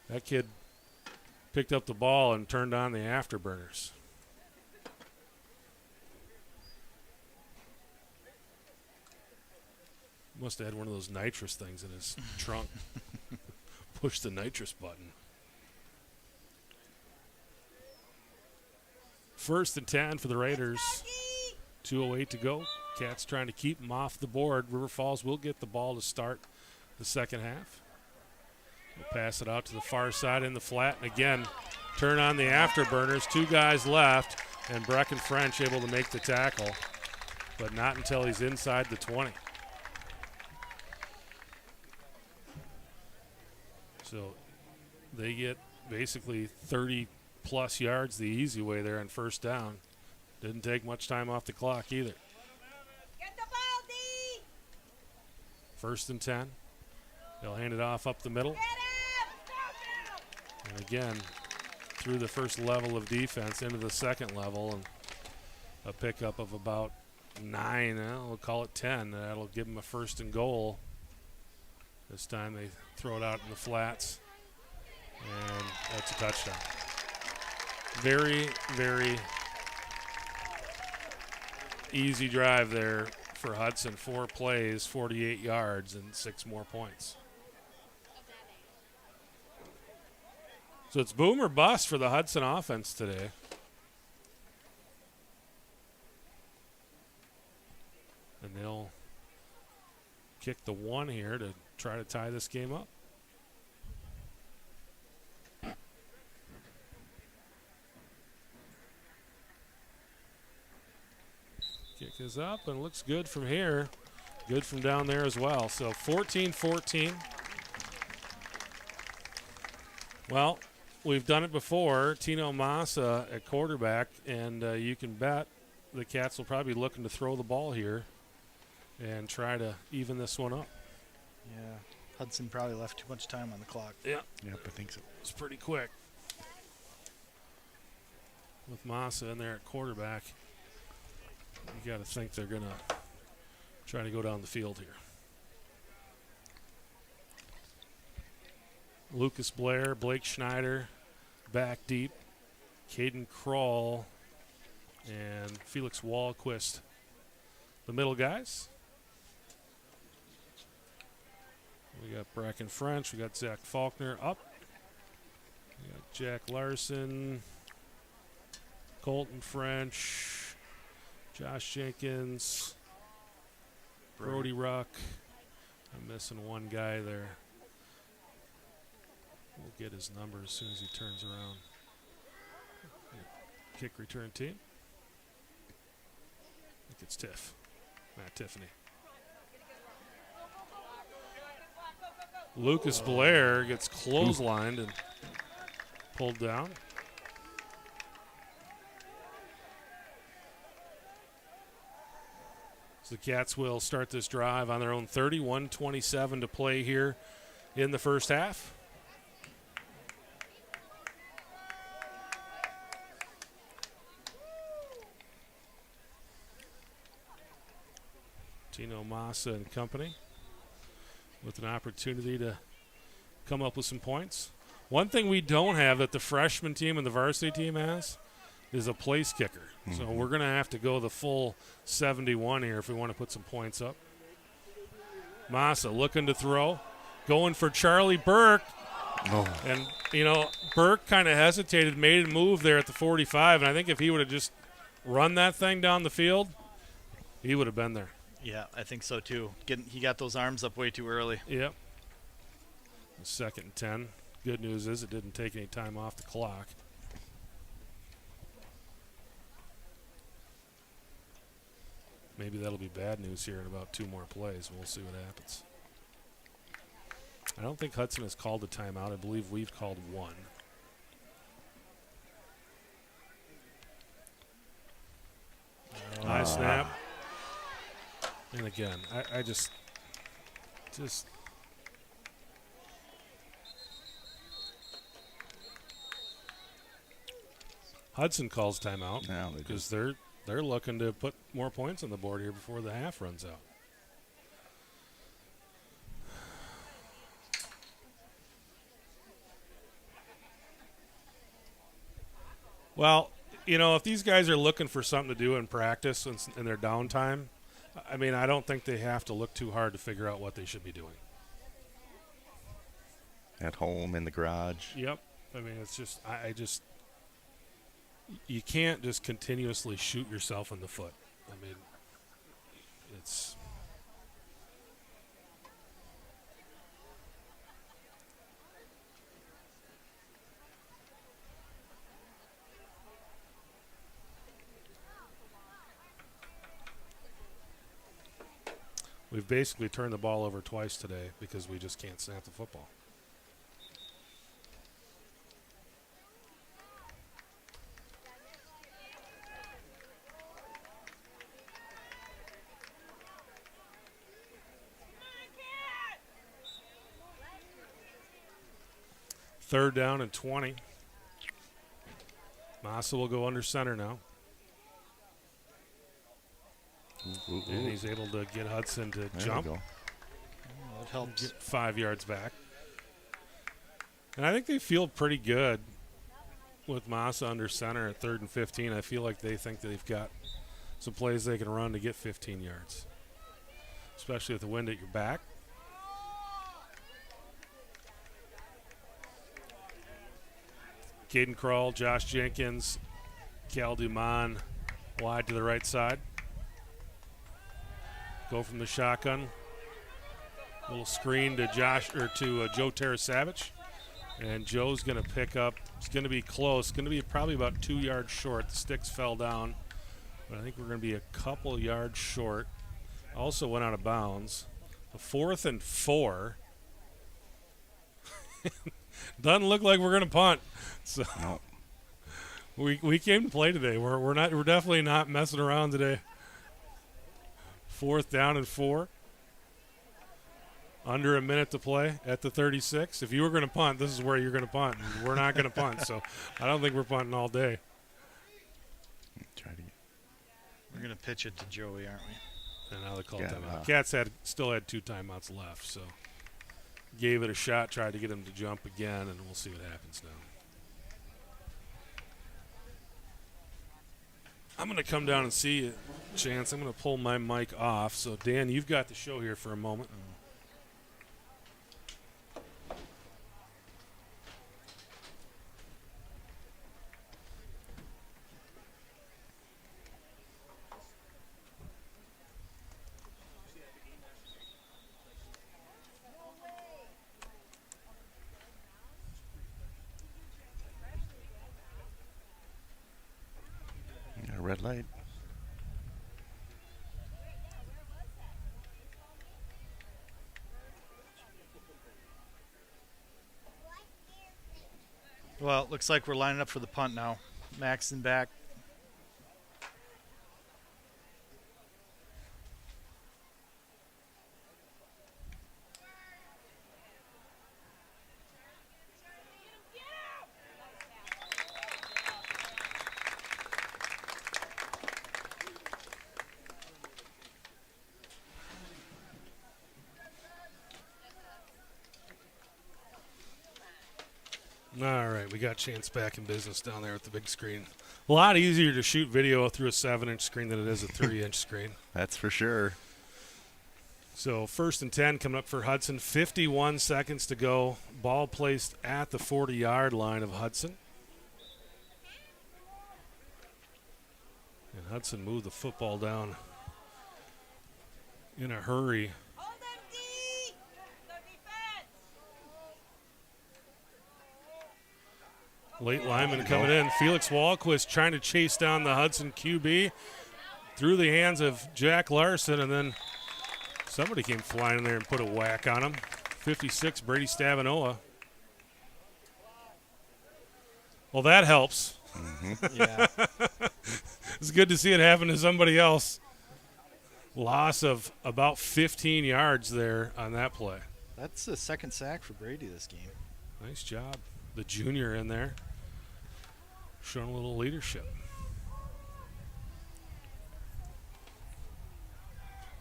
S1: That kid picked up the ball and turned on the afterburners. Must have had one of those nitrous things in his trunk. Push the nitrous button. 1st and 10 for the Raiders. 2:08 to go. Cats trying to keep them off the board. River Falls will get the ball to start the second half. We'll pass it out to the far side in the flat. And again, turn on the afterburners. 2 guys left, and Brecken French able to make the tackle, but not until he's inside the 20. So they get basically 30-plus yards the easy way there on first down. Didn't take much time off the clock either.
S4: Get the ball, D!
S1: 1st and 10. They'll hand it off up the middle. And again, through the first level of defense into the second level, and a pickup of about 9, we'll call it 10. That'll give them a 1st and goal. This time they throw it out in the flats, and that's a touchdown. Very, very easy drive there for Hudson. 4 plays, 48 yards, and 6 more points. So it's boom or bust for the Hudson offense today. And they'll kick the 1 here to try to tie this game up. Kick is up and looks good from here. Good from down there as well. So 14-14. Well, we've done it before. Tino Massa at quarterback, and you can bet the Cats will probably be looking to throw the ball here and try to even this one up.
S3: Yeah, Hudson probably left too much time on the clock.
S1: Yeah.
S2: Yep, I think so.
S1: It's pretty quick. With Massa in there at quarterback, you got to think they're going to try to go down the field here. Lucas Blair, Blake Schneider, back deep. Caden Kroll and Felix Wahlquist, the middle guys. We got Bracken French. We got Zach Faulkner up. We got Jack Larson, Colton French, Josh Jenkins, Brody Ruck. I'm missing one guy there. We'll get his number as soon as he turns around. Kick return team. I think it's Tiff. Matt Tiffany. Lucas Blair gets clotheslined and pulled down. So the Cats will start this drive on their own 30. 1:27 to play here in the first half. Tino Massa and company with an opportunity to come up with some points. One thing we don't have that the freshman team and the varsity team has is a place kicker. Mm-hmm. So we're going to have to go the full 71 here if we want to put some points up. Massa looking to throw, going for Charlie Burke.
S2: Oh.
S1: And, you know, Burke kind of hesitated, made a move there at the 45, and I think if he would have just run that thing down the field, he would have been there.
S3: Yeah, I think so too. He got those arms up way too early.
S1: Yep. 2nd and 10. Good news is it didn't take any time off the clock. Maybe that'll be bad news here in about 2 more plays. We'll see what happens. I don't think Hudson has called a timeout. I believe we've called one. High snap. And again, I just Hudson calls timeout because they're looking to put more points on the board here before the half runs out. Well, you know, if these guys are looking for something to do in practice in their downtime, I mean, I don't think they have to look too hard to figure out what they should be doing.
S2: At home, in the garage.
S1: Yep. I mean, it's just, I just, you can't just continuously shoot yourself in the foot. I mean, it's. We've basically turned the ball over twice today because we just can't snap the football. Third down and 20. Massa will go under center now. And he's able to get Hudson to jump.
S2: Go.
S3: Oh, it helps.
S1: Get 5 yards back. And I think they feel pretty good with Massa under center at 3rd and 15. I feel like they think they've got some plays they can run to get 15 yards, especially with the wind at your back. Caden Kroll, Josh Jenkins, Cal Dumont wide to the right side. Go from the shotgun. Little screen to Joe Tarasavage. And Joe's going to pick up. It's going to be close. Going to be probably about 2 yards short. The sticks fell down. but I think we're going to be a couple yards short. Also went out of bounds. A 4th and 4. Doesn't look like we're going to punt. So
S2: No.
S1: we came to play today. We're definitely not messing around today. 4th down and 4. Under a minute to play at the 36. If you were going to punt, this is where you're going to punt. We're not going to punt, so I don't think we're punting all day.
S2: Try to get.
S3: We're going to pitch it to Joey, aren't we?
S1: And now they call
S2: Yeah,
S1: timeout. Cats still had 2 timeouts left, so gave it a shot, tried to get him to jump again, and we'll see what happens now. I'm going to come down and see you, Chance. I'm going to pull my mic off. So, Dan, you've got the show here for a moment.
S2: Got a red light.
S3: Well, it looks like we're lining up for the punt now. Maxton back.
S1: All right, we got Chance back in business down there with the big screen. A lot easier to shoot video through a 7-inch screen than it is a 3-inch screen.
S2: That's for sure.
S1: So 1st and 10 coming up for Hudson. 51 seconds to go. Ball placed at the 40-yard line of Hudson. And Hudson moved the football down in a hurry.
S4: Hold them, D! The defense!
S1: Late lineman coming in. Felix Walquist trying to chase down the Hudson QB through the hands of Jack Larson, and then somebody came flying in there and put a whack on him. 56, Brady Stavinoa. Well, that helps.
S3: Yeah.
S1: It's good to see it happen to somebody else. Loss of about 15 yards there on that play.
S3: That's the 2nd sack for Brady this game.
S1: Nice job. The junior in there showing a little leadership.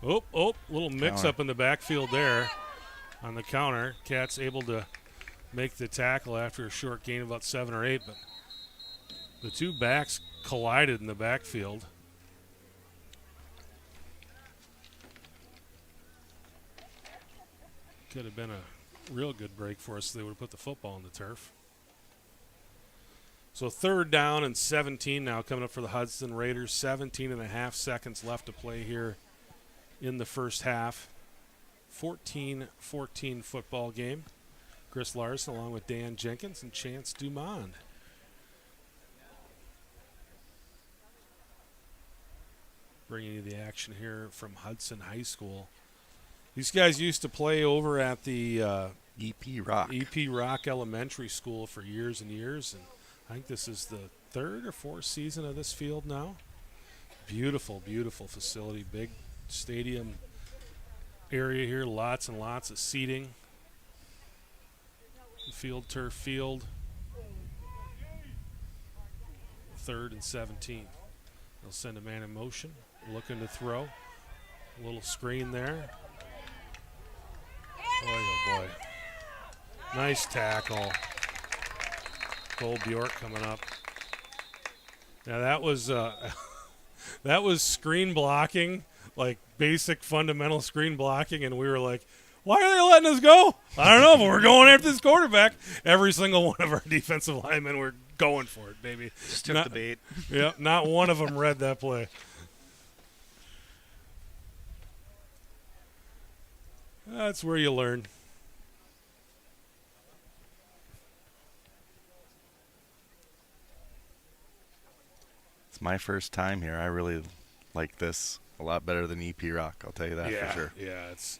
S1: Little mix-up in the backfield there on the counter. Cat's able to make the tackle after a short gain of about 7 or 8, but the 2 backs collided in the backfield. Could have been a real good break for us if they would have put the football on the turf. So 3rd down and 17 now coming up for the Hudson Raiders. 17 and a half seconds left to play here in the first half. 14-14 football game. Chris Larson along with Dan Jenkins and Chance Dumond. Bringing you the action here from Hudson High School. These guys used to play over at the
S2: EP Rock.
S1: EP Rock Elementary School for years and years, and I think this is the 3rd or 4th season of this field now. Beautiful, beautiful facility. Big stadium area here. Lots and lots of seating. Field, turf field. 3rd and 17. They'll send a man in motion. Looking to throw. A little screen there. Boy, oh boy. Nice tackle. Cole Bjork coming up. Now that was that was screen blocking, like basic fundamental screen blocking, and we were like, why are they letting us go? I don't know, but we're going after this quarterback. Every single one of our defensive linemen were going for it, baby.
S3: Just took the bait.
S1: Yeah, not one of them read that play. That's where you learn.
S2: It's my first time here. I really like this a lot better than EP Rock. I'll tell you that for sure.
S1: Yeah, it's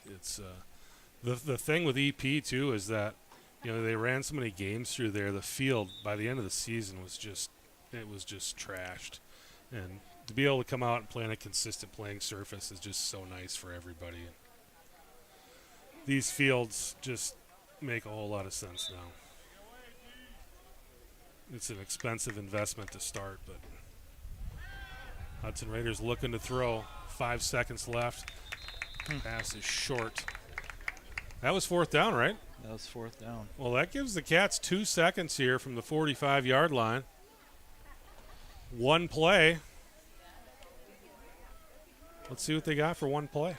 S1: the thing with EP too is that they ran so many games through there. The field by the end of the season was just trashed, and to be able to come out and play on a consistent playing surface is just so nice for everybody. And these fields just make a whole lot of sense now. It's an expensive investment to start, but Hudson Raiders looking to throw. 5 seconds left. Pass is short. That was 4th down, right?
S3: That was 4th down.
S1: Well, that gives the Cats 2 seconds here from the 45-yard line. 1 play. Let's see what they got for 1 play.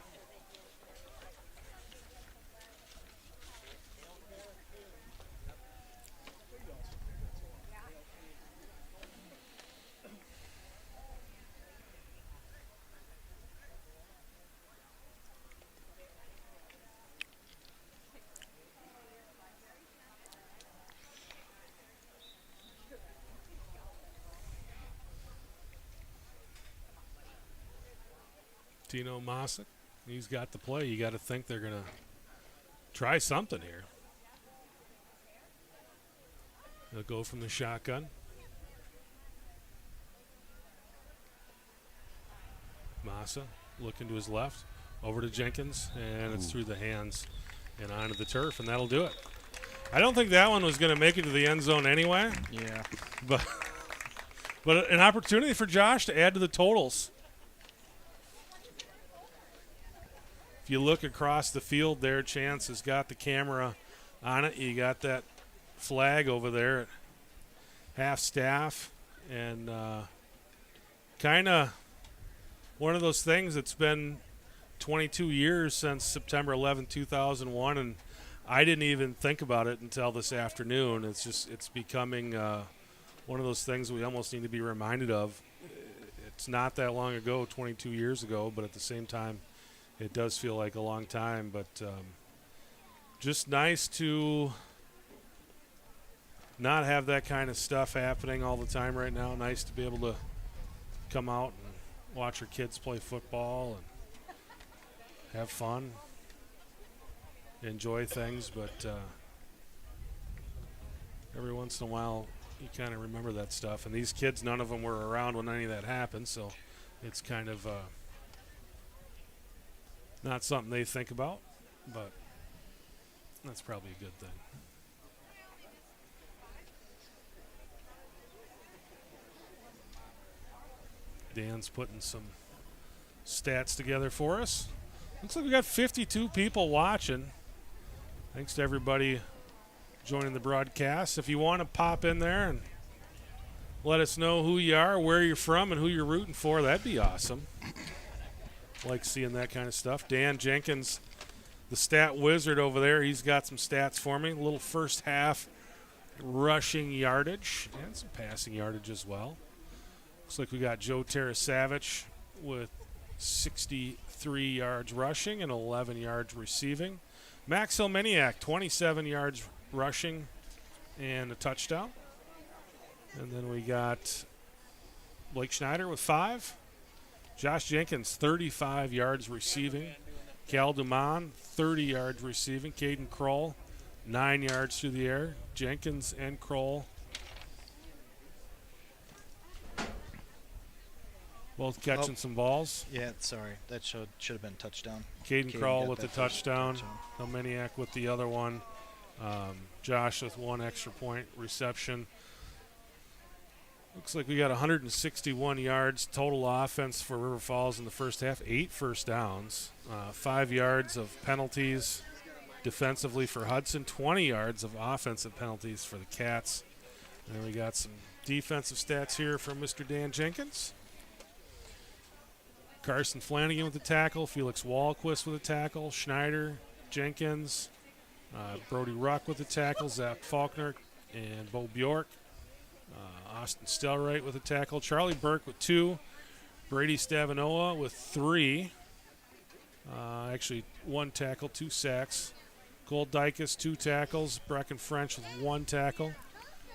S1: Tino Masick, he's got the play. You got to think they're going to try something here. They'll go from the shotgun. Massa looking to his left, over to Jenkins, and it's through the hands and onto the turf, and that'll do it. I don't think that one was going to make it to the end zone anyway.
S3: Yeah.
S1: But an opportunity for Josh to add to the totals. If you look across the field there, Chance has got the camera on it. You got that flag over there at half staff. And kind of one of those things that's been 22 years since September 11, 2001, and I didn't even think about it until this afternoon. It's becoming one of those things we almost need to be reminded of. It's not that long ago, 22 years ago, but at the same time, it does feel like a long time, but just nice to not have that kind of stuff happening all the time right now. Nice to be able to come out and watch your kids play football and have fun, enjoy things, but every once in a while you kind of remember that stuff. And these kids, none of them were around when any of that happened, so it's kind of not something they think about, but that's probably a good thing. Dan's putting some stats together for us. Looks like we got 52 people watching. Thanks to everybody joining the broadcast. If you want to pop in there and let us know who you are, where you're from, and who you're rooting for, that'd be awesome. Like seeing that kind of stuff. Dan Jenkins, the stat wizard over there, he's got some stats for me. A little first half rushing yardage and some passing yardage as well. Looks like we got Joe Tarasavich with 63 yards rushing and 11 yards receiving. Max Hilmeniak, 27 yards rushing and a touchdown. And then we got Blake Schneider with 5. Josh Jenkins, 35 yards receiving. Cal Dumont, 30 yards receiving. Caden Kroll, 9 yards through the air. Jenkins and Kroll both catching some balls.
S3: Yeah, sorry. That should have been touchdown.
S1: Caden Kroll with the touchdown. Hilmeniak with the other one. Josh with 1 extra point reception. Looks like we got 161 yards total offense for River Falls in the first half. 8 first downs. 5 yards of penalties defensively for Hudson. 20 yards of offensive penalties for the Cats. And then we got some defensive stats here from Mr. Dan Jenkins. Carson Flanagan with the tackle. Felix Walquist with the tackle. Schneider, Jenkins, Brody Ruck with the tackle. Zach Faulkner and Bo Bjork. Austin Stelright with a tackle. Charlie Burke with 2. Brady Stavinoa with 3. Actually, 1 tackle, 2 sacks. Cole Dykus, 2 tackles. Brecken French with 1 tackle.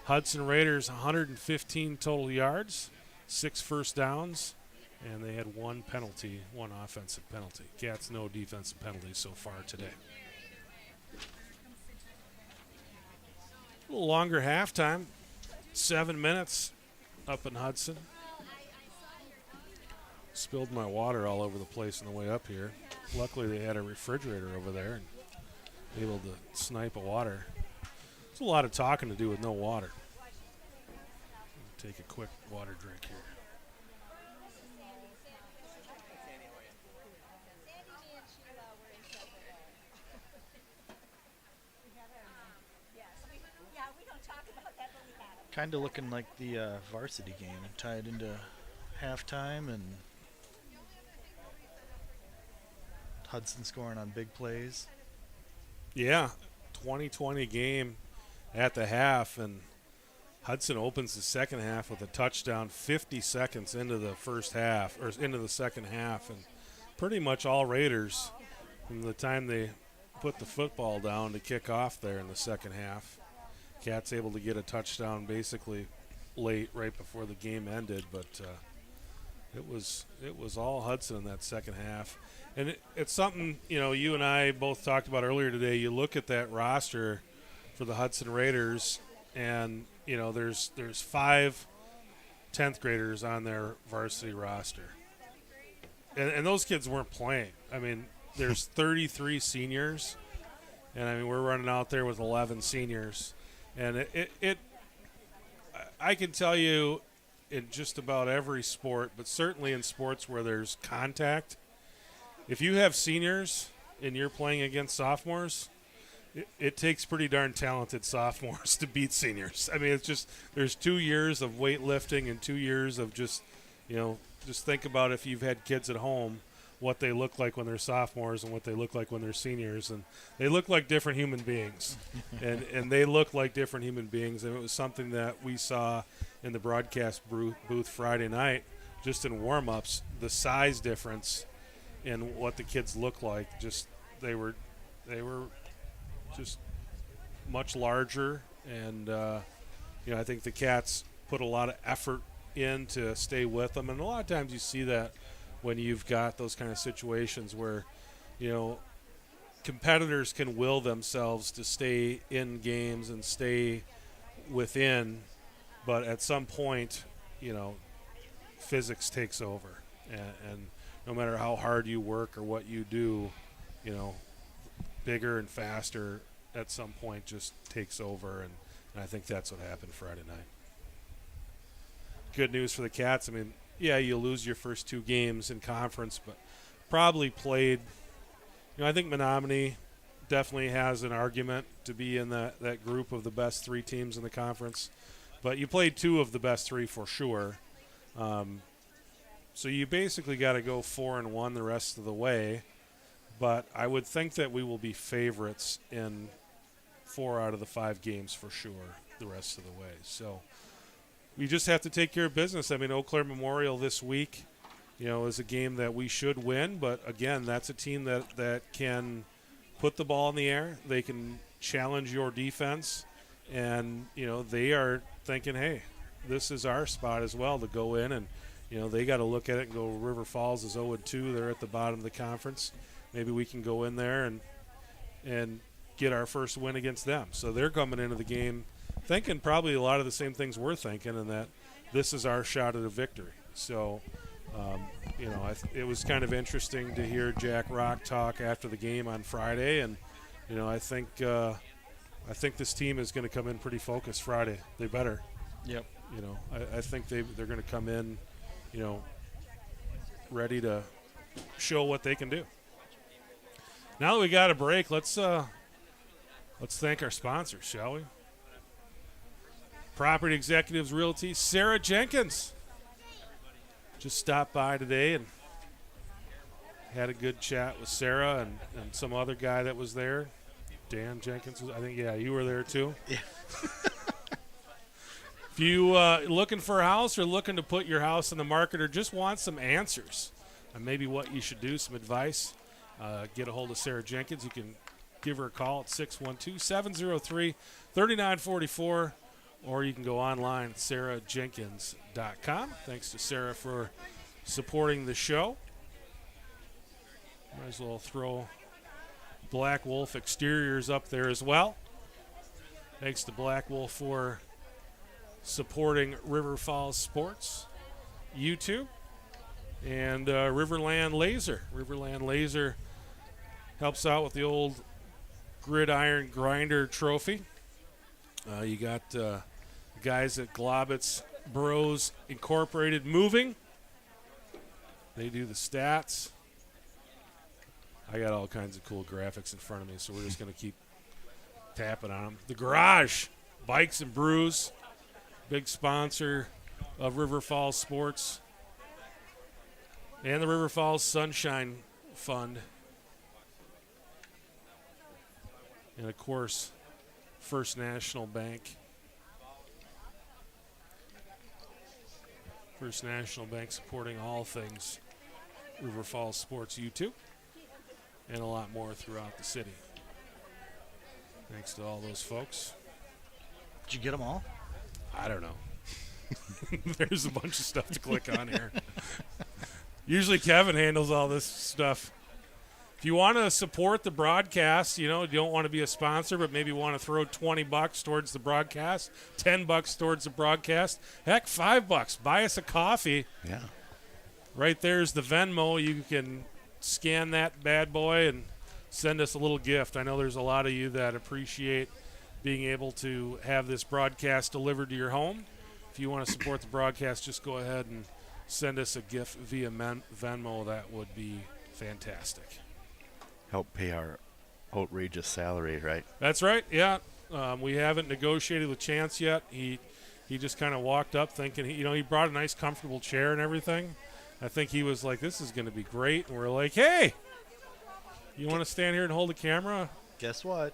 S1: Hudson Raiders, 115 total yards, 6 first downs, And they had one penalty, one offensive penalty. Cats no defensive penalties so far today. A little longer halftime, 7 minutes up in Hudson. Spilled my water all over the place on the way up here. Luckily, they had a refrigerator over there and able to snipe a water. It's a lot of talking to do with no water. Take a quick water drink here.
S3: Kind of looking like the varsity game, tied into halftime, and Hudson scoring on big plays.
S1: Yeah, 20-20 game at the half, and Hudson opens the second half with a touchdown 50 seconds into the first half, or into the second half, and pretty much all Raiders from the time they put the football down to kick off there in the second half. Cats able to get a touchdown basically late, right before the game ended, but it was all Hudson in that second half. And it's something, you and I both talked about earlier today. You look at that roster for the Hudson Raiders, and, there's 5 10th graders on their varsity roster. And those kids weren't playing. I mean, there's 33 seniors, and, we're running out there with 11 seniors. And I can tell you in just about every sport, but certainly in sports where there's contact, if you have seniors and you're playing against sophomores, it takes pretty darn talented sophomores to beat seniors. I mean, it's just there's 2 years of weightlifting and 2 years of just think about if you've had kids at home, what they look like when they're sophomores and what they look like when they're seniors. And they look like different human beings. and they look like different human beings. And it was something that we saw in the broadcast booth Friday night, just in warm-ups, the size difference in what the kids look like. Just they were just much larger. And, I think the Cats put a lot of effort in to stay with them. And a lot of times you see that when you've got those kind of situations where, competitors can will themselves to stay in games and stay within, but at some point, physics takes over. And no matter how hard you work or what you do, bigger and faster at some point just takes over. And I think that's what happened Friday night. Good news for the Cats. Yeah, you lose your first 2 games in conference, but probably played. I think Menominee definitely has an argument to be in that group of the best 3 teams in the conference. But you played 2 of the best 3 for sure. So you basically got to go 4-1 the rest of the way. But I would think that we will be favorites in 4 out of the 5 games for sure the rest of the way. So we just have to take care of business. Eau Claire Memorial this week, is a game that we should win. But, again, that's a team that can put the ball in the air. They can challenge your defense. And, they are thinking, hey, this is our spot as well to go in. And, they got to look at it and go, River Falls is 0-2. They're at the bottom of the conference. Maybe we can go in there and get our first win against them. So they're coming into the game thinking probably a lot of the same things we're thinking, and that this is our shot at a victory. So, it was kind of interesting to hear Jack Rock talk after the game on Friday, and I think this team is going to come in pretty focused Friday. They better.
S3: Yep.
S1: I think they're going to come in, ready to show what they can do. Now that we got a break, let's thank our sponsors, shall we? Property Executives Realty, Sarah Jenkins. Just stopped by today and had a good chat with Sarah and some other guy that was there. Dan Jenkins, I think, yeah, you were there too.
S3: Yeah.
S1: If you looking for a house or looking to put your house in the market or just want some answers on maybe what you should do, some advice, get a hold of Sarah Jenkins. You can give her a call at 612-703-3944. Or you can go online at sarahjenkins.com. Thanks to Sarah for supporting the show. Might as well throw Black Wolf Exteriors up there as well. Thanks to Black Wolf for supporting River Falls Sports, YouTube, and Riverland Laser. Riverland Laser helps out with the old Gridiron Grinder trophy. You got guys at Globitz Bros Incorporated Moving. They do the stats. I got all kinds of cool graphics in front of me, so we're just going to keep tapping on them. The Garage, Bikes and Brews, big sponsor of River Falls Sports, and the River Falls Sunshine Fund. And, of course, First National Bank. First National Bank supporting all things River Falls Sports YouTube and a lot more throughout the city. Thanks to all those folks.
S3: Did you get them all?
S1: I don't know. There's a bunch of stuff to click on here. Usually Kevin handles all this stuff. If you want to support the broadcast, you don't want to be a sponsor, but maybe want to throw $20 towards the broadcast, $10 towards the broadcast, heck, $5. Buy us a coffee.
S2: Yeah.
S1: Right there's the Venmo. You can scan that bad boy and send us a little gift. I know there's a lot of you that appreciate being able to have this broadcast delivered to your home. If you want to support the broadcast, just go ahead and send us a gift via Venmo. That would be fantastic.
S2: Help pay our outrageous salary, right?
S1: That's right, yeah. We haven't negotiated with Chance yet. He just kind of walked up thinking, he brought a nice comfortable chair and everything. I think he was like, this is going to be great. And we're like, hey, you want to stand here and hold the camera?
S3: Guess what?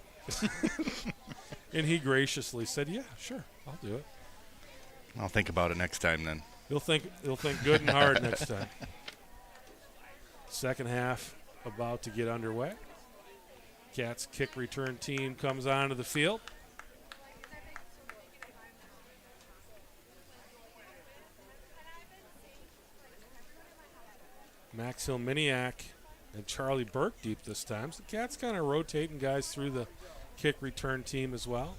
S1: And he graciously said, yeah, sure, I'll do it.
S2: I'll think about it next time then.
S1: He'll think good and hard next time. Second half about to get underway. Cats kick return team comes onto the field. Max Hill-Miniak and Charlie Burke deep this time. So the Cats kind of rotating guys through the kick return team as well.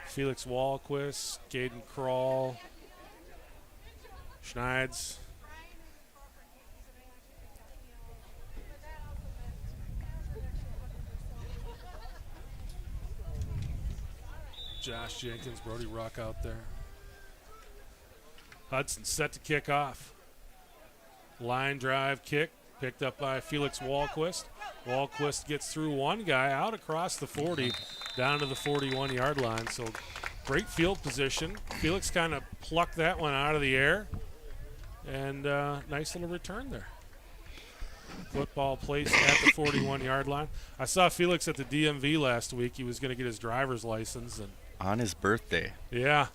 S1: Felix Wahlquist, Gaden Kroll, Schneids. Josh Jenkins, Brody Ruck out there. Hudson set to kick off. Line drive kick picked up by Felix Wahlquist. Wahlquist gets through one guy out across the 40 down to the 41-yard line. So great field position. Felix kind of plucked that one out of the air. And nice little return there. Football placed at the 41-yard line. I saw Felix at the DMV last week. He was going to get his driver's license. And
S2: On his birthday.
S1: yeah,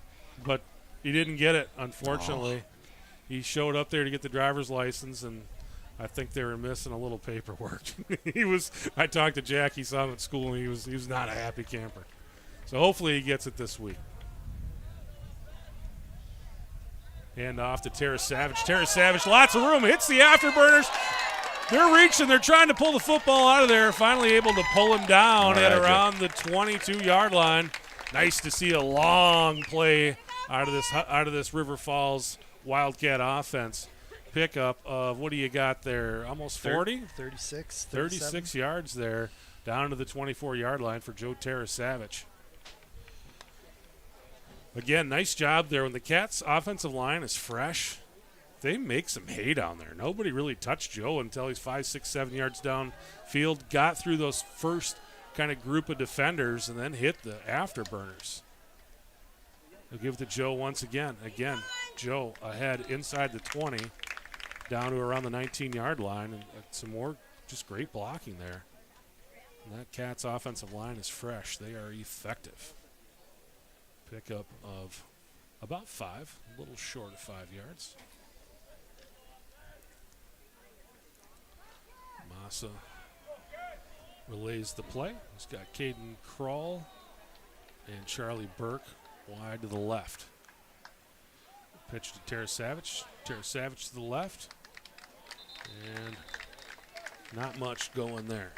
S1: but he didn't get it, unfortunately. He showed up there to get the driver's license, and I think they were missing a little paperwork. I talked to Jack. He saw him at school, and he was not a happy camper. So hopefully he gets it this week. Hand off to Terrace Savage. Terrace Savage, lots of room, hits the afterburners. They're reaching. They're trying to pull the football out of there. Finally able to pull him down at around the 22-yard line. Nice to see a long play out of this River Falls Wildcat offense. Pickup of, what do you got there? Almost 40?
S3: 36.
S1: 36 yards there, down to the 24-yard line for Joe Terrace Savage. Again, nice job there. When the Cats' offensive line is fresh, they make some hay down there. Nobody really touched Joe until he's 5, 6, 7 yards downfield, got through those first kind of group of defenders, and then hit the afterburners. They'll give it to Joe once again. Again, Joe ahead inside the 20, down to around the 19-yard line, and some more just great blocking there. And that Cats' offensive line is fresh. They are effective. Pickup of about 5, a little short of 5 yards. Massa relays the play. He's got Caden Kroll and Charlie Burke wide to the left. Pitch to Tara Savage. Tara Savage to the left. And not much going there.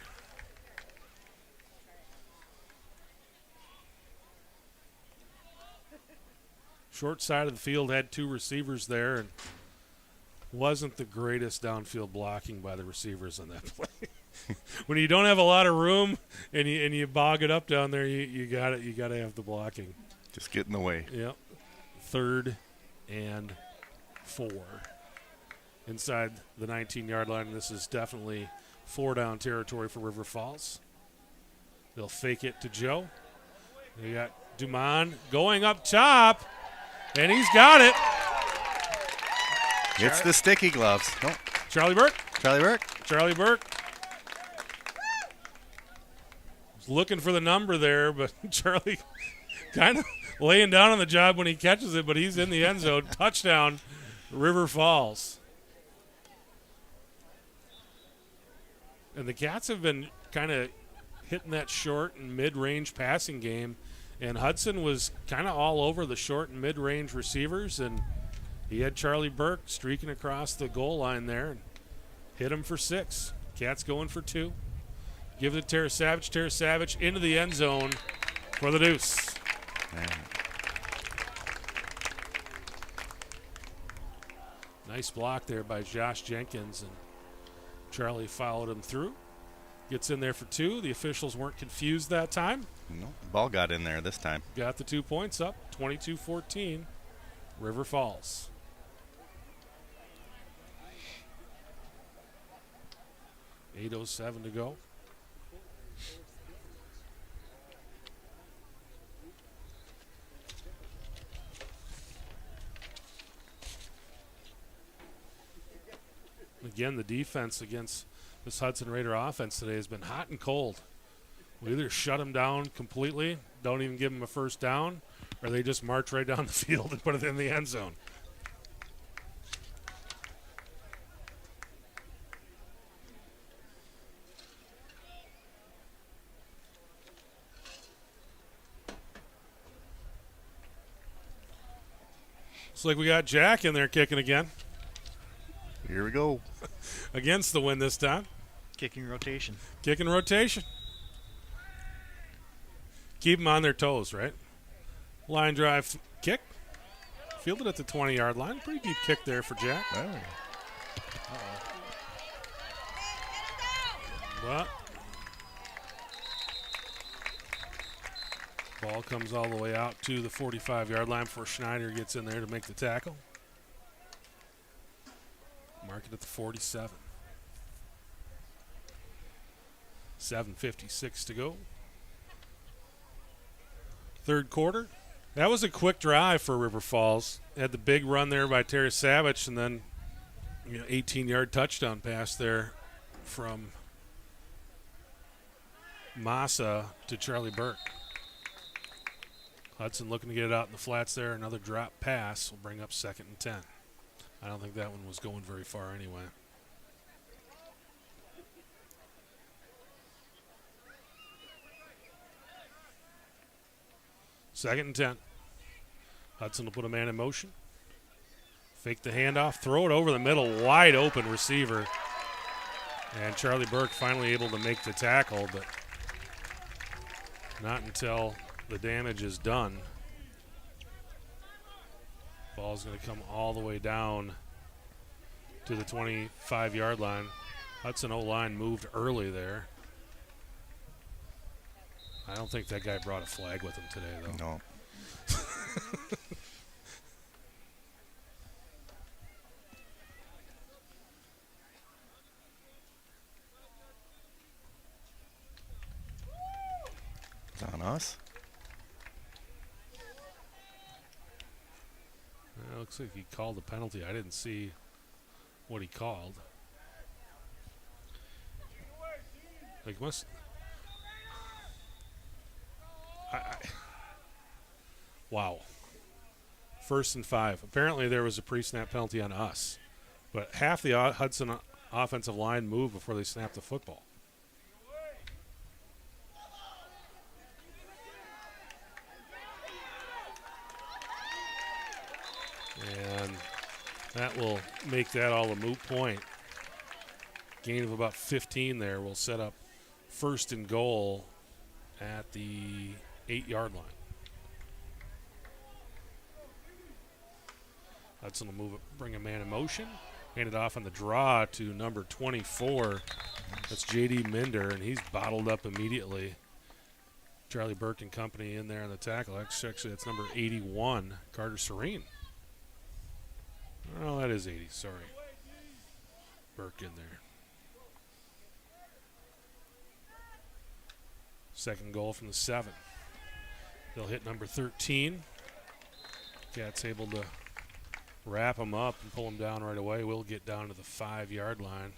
S1: Short side of the field had two receivers there, and wasn't the greatest downfield blocking by the receivers on that play. When you don't have a lot of room and you bog it up down there, you got it. You got to have the blocking.
S2: Just get in the way.
S1: Yep. 3rd and 4 inside the 19-yard line. This is definitely 4-down territory for River Falls. They'll fake it to Joe. They got Dumont going up top. And he's got it.
S2: It's the sticky gloves. Oh,
S1: Charlie Burke.
S2: Charlie Burke.
S1: Charlie Burke. Was looking for the number there, but Charlie kind of laying down on the job when he catches it, but he's in the end zone. Touchdown, River Falls. And the Cats have been kind of hitting that short and mid-range passing game. And Hudson was kind of all over the short and mid-range receivers, and he had Charlie Burke streaking across the goal line there and hit him for 6. Cats going for 2. Give it to Tara Savage. Tara Savage into the end zone for the deuce.
S2: Man.
S1: Nice block there by Josh Jenkins, and Charlie followed him through. Gets in there for 2. The officials weren't confused that time.
S2: No, ball got in there this time.
S1: Got the 2 points up, 22-14, River Falls. .807 to go. Again, the defense against this Hudson Raider offense today has been hot and cold. We either shut them down completely, don't even give them a first down, or they just march right down the field and put it in the end zone. Looks like we got Jack in there kicking again.
S2: Here we go.
S1: Against the win this time.
S3: Kicking rotation.
S1: Kicking rotation. Keep them on their toes, right? Line drive kick. Fielded at the 20-yard line. Pretty deep kick there for Jack.
S2: Oh.
S1: But ball comes all the way out to the 45-yard line before Schneider gets in there to make the tackle. Mark it at the 47. 7:56 to go. Third quarter. That was a quick drive for River Falls. Had the big run there by Terry Savage, and then 18-yard touchdown pass there from Massa to Charlie Burke. Hudson looking to get it out in the flats there. Another drop pass will bring up 2nd and 10. I don't think that one was going very far anyway. Second and 10. Hudson will put a man in motion. Fake the handoff. Throw it over the middle. Wide open receiver. And Charlie Burke finally able to make the tackle, but not until the damage is done. Ball's going to come all the way down to the 25-yard line. Hudson O-line moved early there. I don't think that guy brought a flag with him today, though.
S2: No. It's on us.
S1: It looks like he called a penalty. I didn't see what he called. Like must. Wow. 1st and 5. Apparently there was a pre-snap penalty on us, but half the Hudson offensive line moved before they snapped the football. And That will make that all a moot point. Gain of about 15 there will set up first and goal at the 8-yard line. Hudson will move it, bring a man in motion. Hand it off on the draw to number 24. That's J.D. Minder, and he's bottled up immediately. Charlie Burke and company in there on the tackle. Actually, that's number 81, Carter Serene. Oh, that is 80, sorry. Burke in there. Second goal from the 7. They'll hit number 13. Cat's able to wrap him up and pull him down right away. We'll get down to the 5-yard line.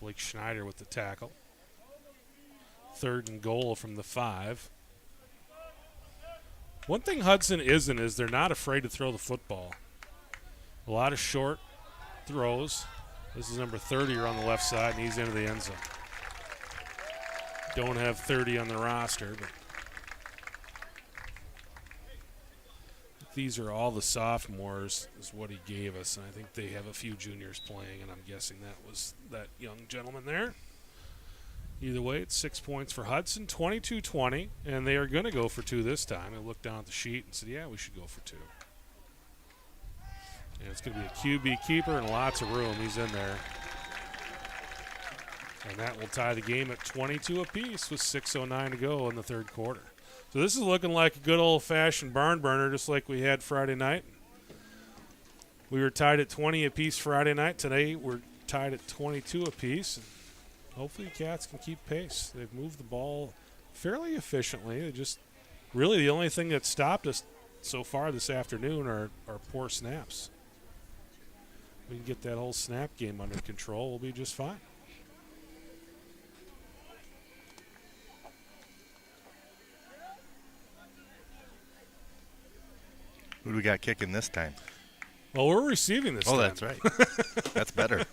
S1: Blake Schneider with the tackle. Third and goal from the 5. One thing Hudson isn't is they're not afraid to throw the football. A lot of short throws. This is number 30 on the left side, and he's into the end zone. Don't have 30 on the roster, but these are all the sophomores is what he gave us, and I think they have a few juniors playing, and I'm guessing that was that young gentleman there. Either way, it's 6 points for Hudson, 22-20, and they are going to go for 2 this time. I looked down at the sheet and said, yeah, we should go for 2. And it's going to be a QB keeper and lots of room. He's in there. And that will tie the game at 22 apiece with 6:09 to go in the third quarter. So this is looking like a good old-fashioned barn burner, just like we had Friday night. We were tied at 20 apiece Friday night. Today we're tied at 22 apiece. And hopefully the Cats can keep pace. They've moved the ball fairly efficiently. They just really the only thing that stopped us so far this afternoon are poor snaps. We can get that whole snap game under control. We'll be just fine.
S2: Who do we got kicking this time?
S1: Well, we're receiving this time.
S2: Oh, that's right. That's better.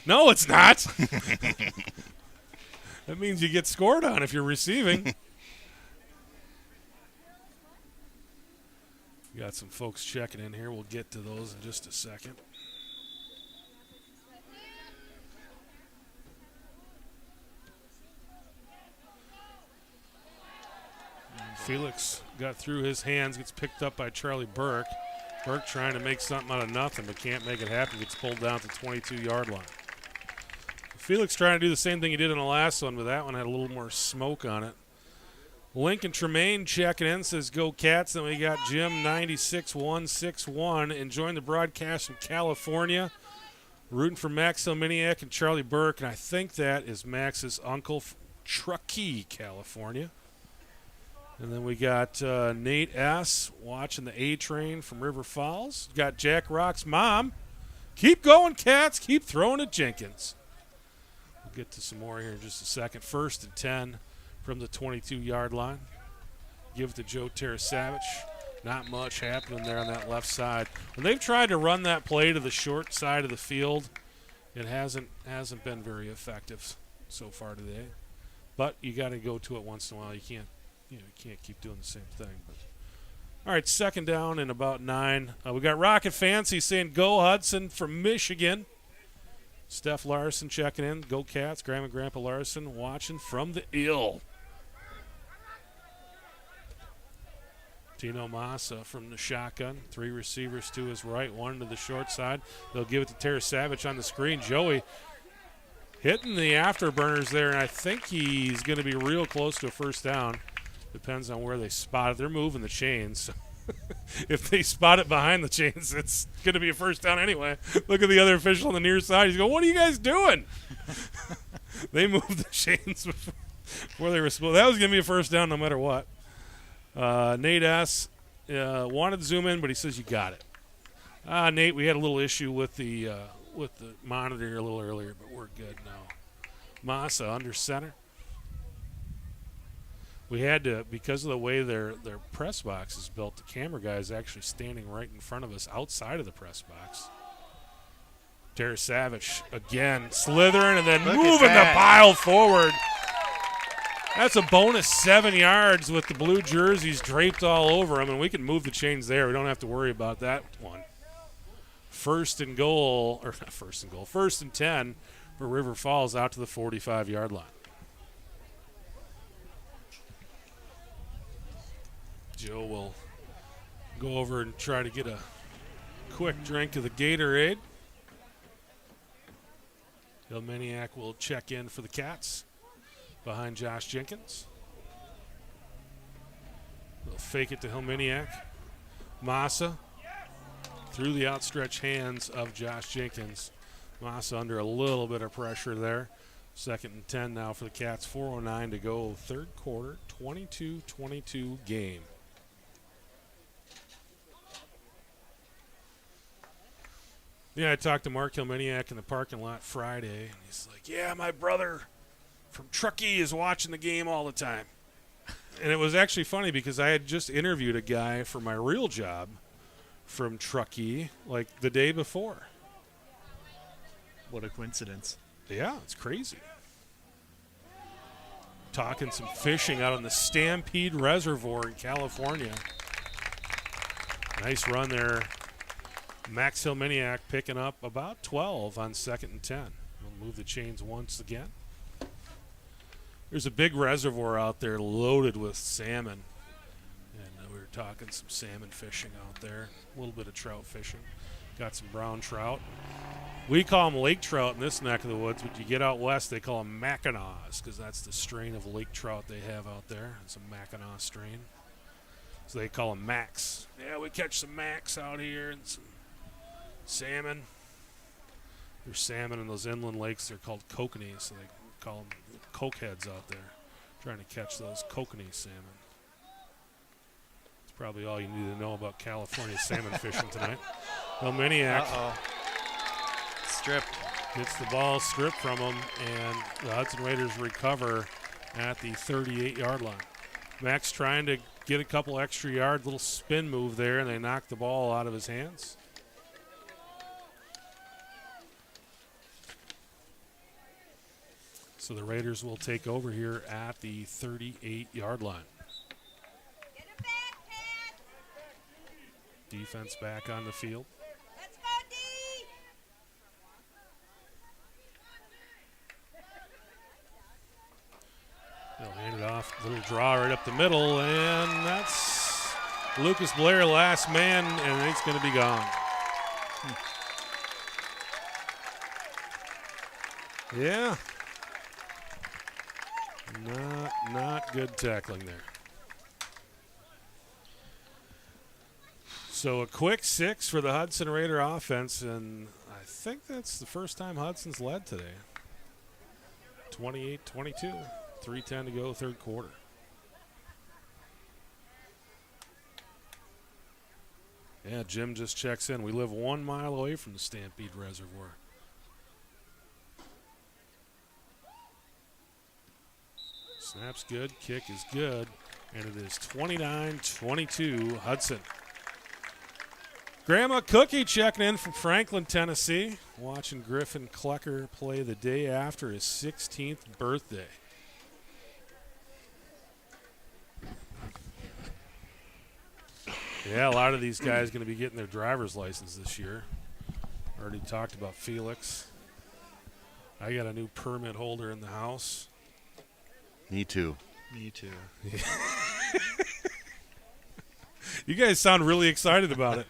S1: No, it's not. That means you get scored on if you're receiving. We got some folks checking in here. We'll get to those in just a second. Felix got through his hands, gets picked up by Charlie Burke. Burke trying to make something out of nothing, but can't make it happen. Gets pulled down to the 22-yard line. Felix trying to do the same thing he did in the last one, but that one had a little more smoke on it. Lincoln Tremaine checking in, says go Cats. Then we got Jim 96161 enjoying the broadcast from California. Rooting for Max Elminiak and Charlie Burke, and I think that is Max's uncle from Truckee, California. And then we got Nate S. watching the A-Train from River Falls. Got Jack Rock's mom. Keep going, Cats. Keep throwing at Jenkins. We'll get to some more here in just a second. 1st and 10 from the 22-yard line. Give it to Joe Tarasavage. Not much happening there on that left side. When they've tried to run that play to the short side of the field, it hasn't been very effective so far today. But you got to go to it once in a while. You can't keep doing the same thing. But all right, 2nd down and about 9. We got Rocket Fancy saying go Hudson from Michigan. Steph Larson checking in. Go Cats. Grandma and Grandpa Larson watching from the Ill. Tino Massa from the shotgun. 3 receivers to his right, 1 to the short side. They'll give it to Tarasavage on the screen. Joey hitting the afterburners there, and I think he's going to be real close to a first down. Depends on where they spot it. They're moving the chains. So if they spot it behind the chains, it's going to be a first down anyway. Look at the other official on the near side. He's going, what are you guys doing? They moved the chains before they were supposed. That was going to be a first down no matter what. Nate S. Wanted to zoom in, but he says you got it. Nate, we had a little issue with the monitor a little earlier, but we're good now. Massa under center. We had to, because of the way their press box is built, the camera guy is actually standing right in front of us outside of the press box. Tarasavage again slithering and then moving the pile forward. That's a bonus 7 yards with the blue jerseys draped all over them, and we can move the chains there. We don't have to worry about that one. First and 10 for River Falls out to the 45-yard line. Joe will go over and try to get a quick drink of the Gatorade. Hillmaniak will check in for the Cats behind Josh Jenkins. They'll fake it to Hillmaniak. Massa through the outstretched hands of Josh Jenkins. Massa under a little bit of pressure there. 2nd and 10 now for the Cats. 4:09 to go. Third quarter, 22-22 game. Yeah, I talked to Mark Hillmaniak in the parking lot Friday, and he's like, yeah, my brother from Truckee is watching the game all the time. And it was actually funny because I had just interviewed a guy for my real job from Truckee like the day before.
S3: What a coincidence.
S1: Yeah, it's crazy. Talking some fishing out on the Stampede Reservoir in California. Nice run there. Max Hillmaniak picking up about 12 on 2nd and 10. We'll move the chains once again. There's a big reservoir out there loaded with salmon. And we were talking some salmon fishing out there. A little bit of trout fishing. Got some brown trout. We call them lake trout in this neck of the woods, but you get out west, they call them Mackinaws because that's the strain of lake trout they have out there. It's a Mackinaw strain. So they call them Max. Yeah, we catch some Max out here and some salmon. There's salmon in those inland lakes. They're called kokanees, so they call them cokeheads out there, trying to catch those kokanee salmon. That's probably all you need to know about California salmon fishing tonight. Hillmaniak
S3: Stripped.
S1: gets the ball stripped from him, and the Hudson Raiders recover at the 38-yard line. Max trying to get a couple extra yards, little spin move there, and they knock the ball out of his hands. So the Raiders will take over here at the 38-yard line.
S4: Get it back, Cat.
S1: Defense back on the field.
S4: Let's go, D.
S1: They'll hand it off. Little draw right up the middle, and that's Lucas Blair, last man, and it's going to be gone. Yeah. Not good tackling there. So a quick 6 for the Hudson Raider offense, and I think that's the first time Hudson's led today. 28-22, 3:10 to go, third quarter. Yeah, Jim just checks in. We live 1 mile away from the Stampede Reservoir. Snap's good, kick is good, and it is 29-22 Hudson. Grandma Cookie checking in from Franklin, Tennessee, watching Griffin Klecker play the day after his 16th birthday. Yeah, a lot of these guys going to be getting their driver's license this year. Already talked about Felix. I got a new permit holder in the house.
S2: Me too.
S3: Me too.
S1: You guys sound really excited about it.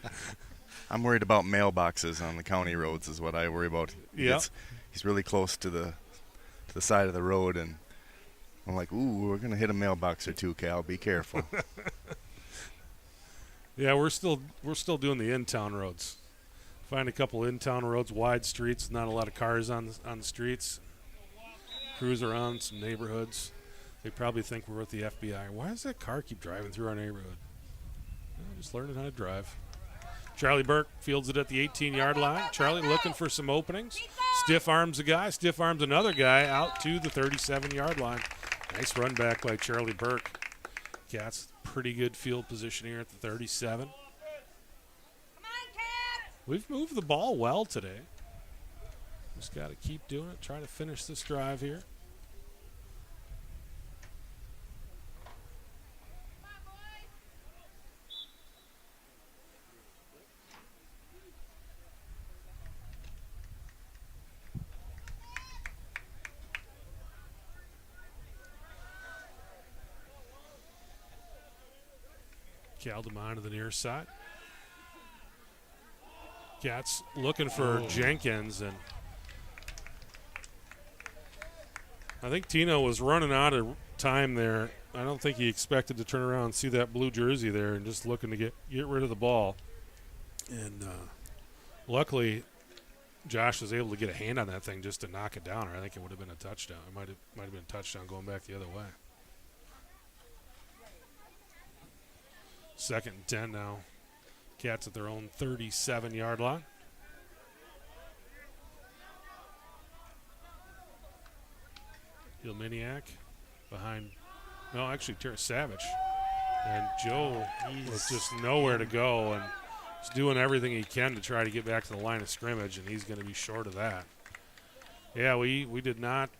S2: I'm worried about mailboxes on the county roads is what I worry about.
S1: Yeah.
S2: He's really close to the side of the road, and I'm like, ooh, we're going to hit a mailbox or two, Cal. Be careful.
S1: Yeah, we're still doing the in-town roads. Find a couple in-town roads, wide streets, not a lot of cars on the streets. Cruise around some neighborhoods. They probably think we're with the FBI. Why does that car keep driving through our neighborhood? Just learning how to drive. Charlie Burke fields it at the 18-yard line. Charlie looking for some openings. Stiff arms a guy, stiff arms another guy out to the 37-yard line. Nice run back by Charlie Burke. Cats pretty good field position here at the 37.
S4: Come on, Cat.
S1: We've moved the ball well today. Just got to keep doing it, try to finish this drive here. Caldemon to the near side. Cats looking for Jenkins, and I think Tino was running out of time there. I don't think he expected to turn around and see that blue jersey there and just looking to get rid of the ball. And luckily, Josh was able to get a hand on that thing just to knock it down, or I think it would have been a touchdown. It might have been a touchdown going back the other way. 2nd and 10 now. Cats at their own 37-yard line. Ilminiak behind, no, actually Terrace Savage. And Joe was just nowhere to go, and he's doing everything he can to try to get back to the line of scrimmage, and he's going to be short of that. Yeah, we did not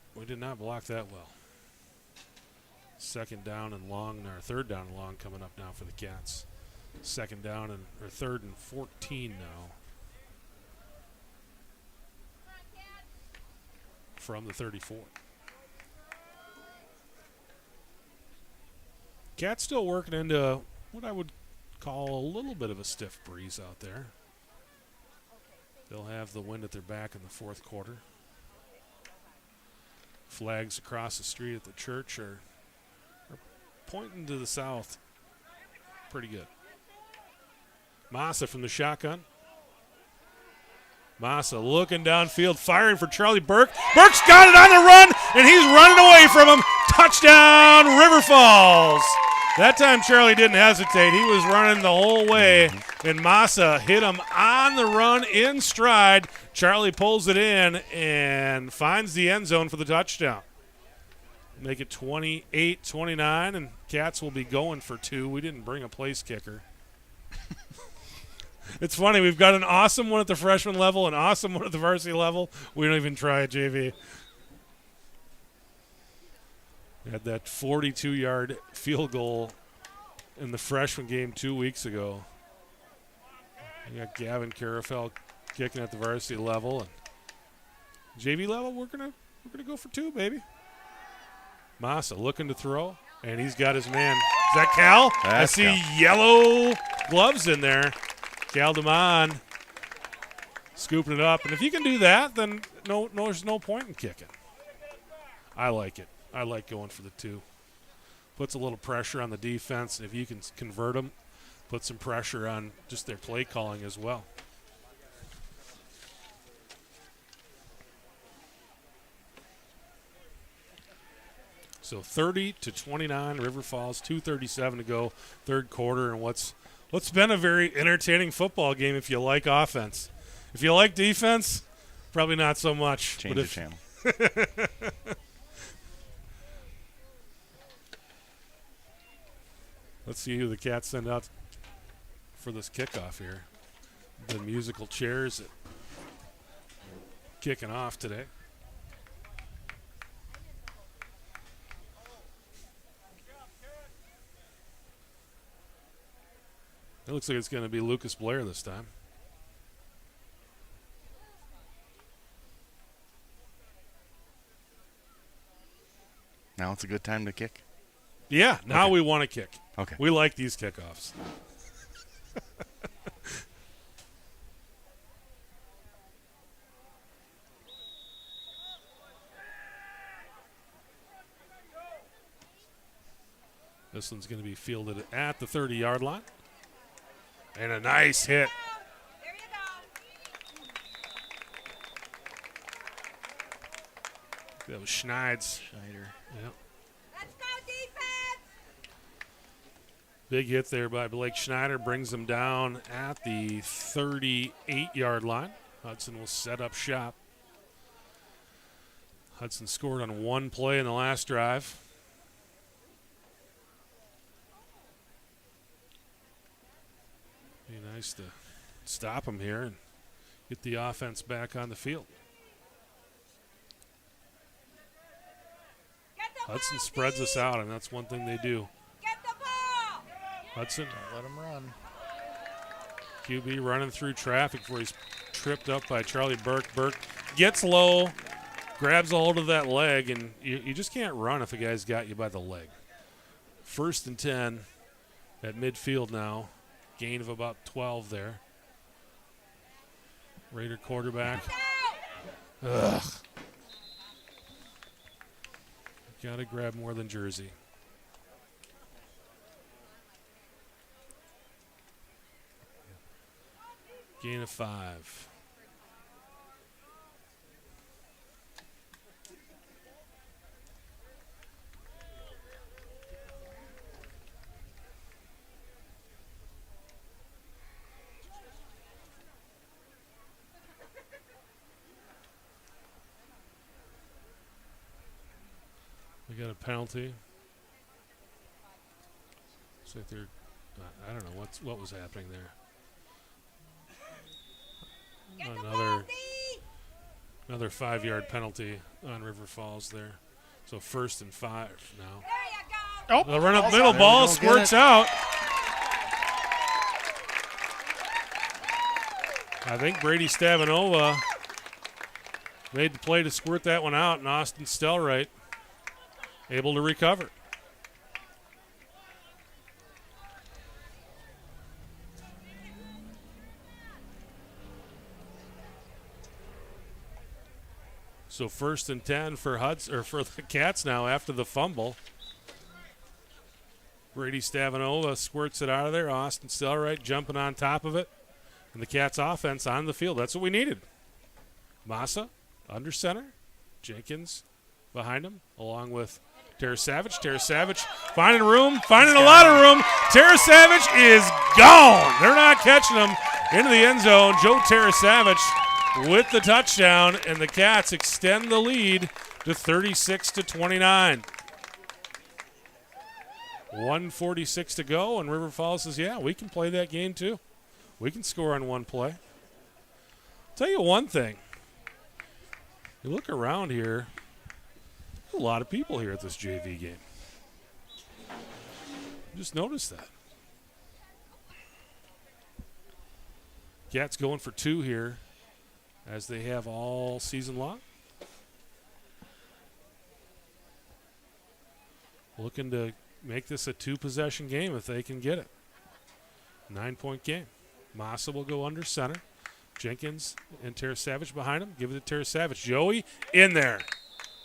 S1: block that well. 2nd down and long, or 3rd down and long coming up now for the Cats. 2nd down and or 3rd and 14 now. From the 34. Cats still working into what I would call a little bit of a stiff breeze out there. They'll have the wind at their back in the 4th quarter. Flags across the street at the church are pointing to the south. Pretty good. Massa from the shotgun. Massa looking downfield, firing for Charlie Burke. Burke's got it on the run, and he's running away from him. Touchdown, River Falls. That time Charlie didn't hesitate. He was running the whole way, and Massa hit him on the run in stride. Charlie pulls it in and finds the end zone for the touchdown. Make it 28-29, and Cats will be going for 2. We didn't bring a place kicker. It's funny. We've got an awesome one at the freshman level, an awesome one at the varsity level. We don't even try it, JV. We had that 42-yard field goal in the freshman game 2 weeks ago. We got Gavin Carafel kicking at the varsity level, and JV level. We're gonna go for 2, baby. Massa looking to throw, and he's got his man. Is that Cal? I see
S2: Cal.
S1: Yellow gloves in there. Cal Damon scooping it up. And if you can do that, then there's no point in kicking. I like it. I like going for the 2. Puts a little pressure on the defense. If you can convert them, put some pressure on just their play calling as well. So 30-29, River Falls, 2:37 to go, 3rd quarter, and what's been a very entertaining football game if you like offense. If you like defense, probably not so much.
S2: Change the channel.
S1: Let's see who the Cats send out for this kickoff here. The musical chairs kicking off today. It looks like it's going to be Lucas Blair this time.
S2: Now it's a good time to kick?
S1: Yeah, now
S2: Okay.
S1: we want to kick.
S2: Okay.
S1: We like these kickoffs. This one's going to be fielded at the 30-yard line. And a nice hit.
S4: There you go.
S1: That was Schneids.
S3: Schneider.
S1: Yep.
S4: Let's go, defense.
S1: Big hit there by Blake Schneider. Brings them down at the 38-yard line. Hudson will set up shop. Hudson scored on 1 play in the last drive. Be nice to stop him here and get the offense back on the field.
S4: Get the
S1: Hudson
S4: ball,
S1: spreads us
S4: D.
S1: out, and that's one thing they do.
S4: Get the ball.
S1: Hudson,
S3: Don't let him run.
S1: QB running through traffic before he's tripped up by Charlie Burke. Burke gets low, grabs a hold of that leg, and you just can't run if a guy's got you by the leg. 1st and 10 at midfield now. Gain of about 12 there. Raider quarterback. Ugh. Got to grab more than jersey. Gain of 5. We got a penalty. Looks like they're, I don't know what was happening there. Another 5-yard penalty on River Falls there. So 1st and 5 now.
S4: There you go.
S3: Oh,
S1: The run up middle ball squirts out. I think Brady Stavanova made the play to squirt that one out, and Austin Stellright able to recover. So 1st and 10 for Hudson, or for the Cats now after the fumble. Brady Stavanova squirts it out of there. Austin Stellright jumping on top of it. And the Cats offense on the field. That's what we needed. Massa under center. Jenkins behind him, along with Tara Savage. Tara Savage finding room, finding a lot of room. Tara Savage is gone. They're not catching him into the end zone. Joe Tara Savage with the touchdown, and the Cats extend the lead to 36-29. 1:46 to go, and River Falls says, yeah, we can play that game too. We can score on one play. Tell you one thing. You look around here, there's a lot of people here at this JV game. Just noticed that. Cats going for 2 here, as they have all season long. Looking to make this a 2-possession game if they can get it. 9-point game. Massa will go under center. Jenkins and Tara Savage behind him. Give it to Tara Savage. Joey in there.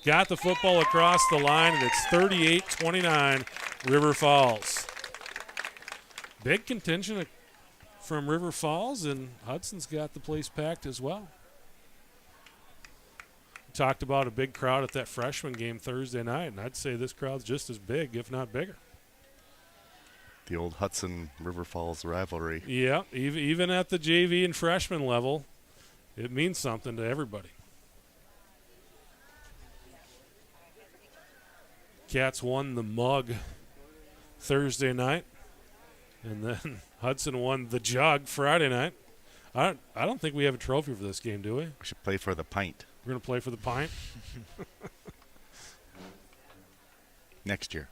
S1: Got the football across the line, and it's 38-29 River Falls. Big contingent from River Falls, and Hudson's got the place packed as well. Talked about a big crowd at that freshman game Thursday night, and I'd say this crowd's just as big, if not bigger.
S2: The old Hudson River Falls rivalry.
S1: Yeah, even at the JV and freshman level, it means something to everybody. Cats won the mug Thursday night, and then Hudson won the jug Friday night. I don't think we have a trophy for this game, do we?
S2: We should play for the pint
S1: We're going to play for the pint.
S2: next year.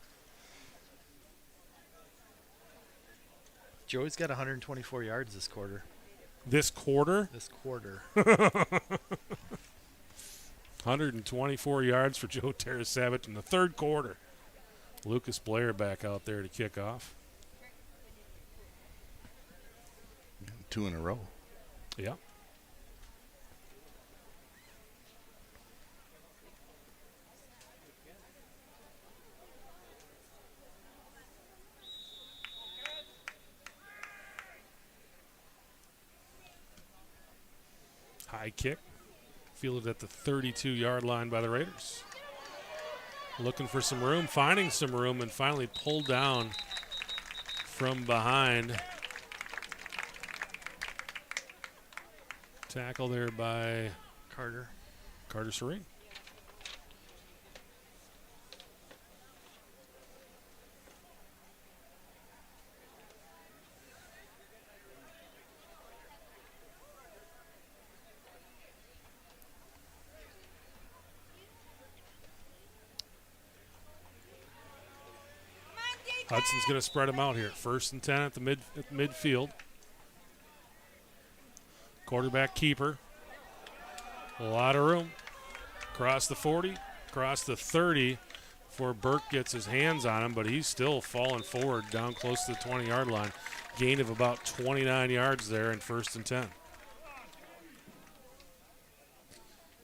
S3: Joey's got 124 yards this quarter.
S1: This quarter, 124 yards for Joe Tara Savage in the third quarter. Lucas Blair back out there to kick off.
S2: 2 in a row.
S1: Yeah. High kick. Fielded at the 32-yard line by the Raiders. Looking for some room, finding some room, and finally pulled down from behind. Tackle there by
S3: Carter
S1: Serene. Hudson's going to spread them out here. 1st and 10 at the midfield. Quarterback keeper. A lot of room. Across the 40, across the 30, before Burke gets his hands on him, but he's still falling forward down close to the 20-yard line. Gain of about 29 yards there in 1st and 10.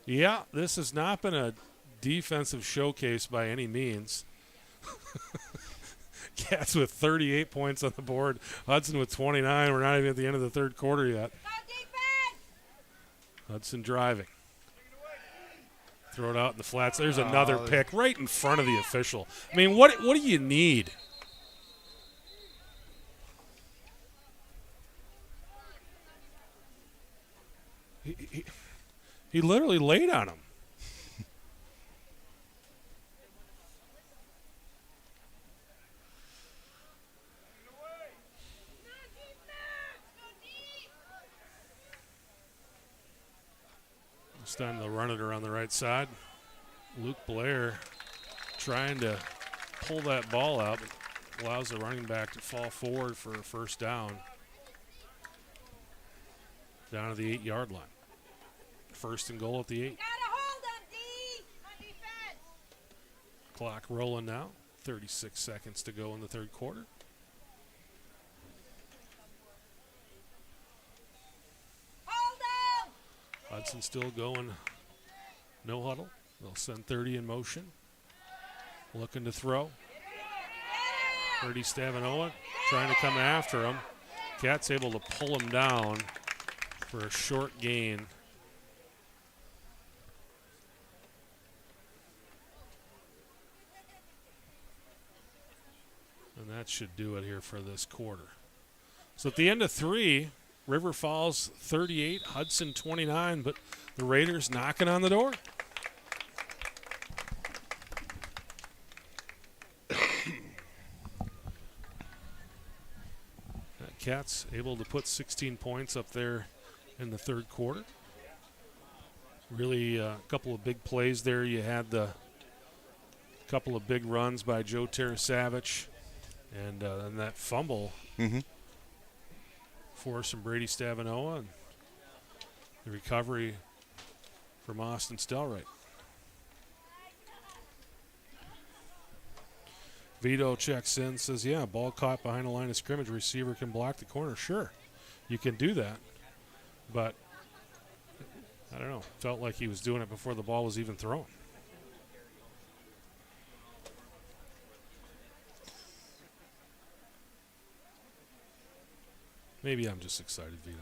S1: Yeah, this has not been a defensive showcase by any means. Cats with 38 points on the board. Hudson with 29. We're not even at the end of the 3rd quarter yet.
S4: Go defense!
S1: Hudson driving. Throw it out in the flats. There's another pick right in front of the official. I mean, what do you need? He literally laid on him. It's time to run it around the right side. Luke Blair trying to pull that ball out, but allows the running back to fall forward for a 1st down. Down to the 8-yard line. 1st and goal at the 8.
S4: Gotta hold him, D! On defense!
S1: Clock rolling now. 36 seconds to go in the 3rd quarter.
S4: Hold him!
S1: Hudson still going no huddle. They'll send 30 in motion. Looking to throw. 30 Stavanoa trying to come after him. Cat's able to pull him down for a short gain. And that should do it here for this quarter. So at the end of 3, River Falls 38, Hudson 29, but the Raiders knocking on the door. Cats able to put 16 points up there in the 3rd quarter. Really a couple of big plays there. You had the couple of big runs by Joe Tarasavage and that fumble for some Brady Stavanoa and the recovery from Austin Stelright. Vito checks in, says, yeah, ball caught behind the line of scrimmage, receiver can block the corner. Sure, you can do that. But, I don't know, felt like he was doing it before the ball was even thrown. Maybe I'm just excited, Vito.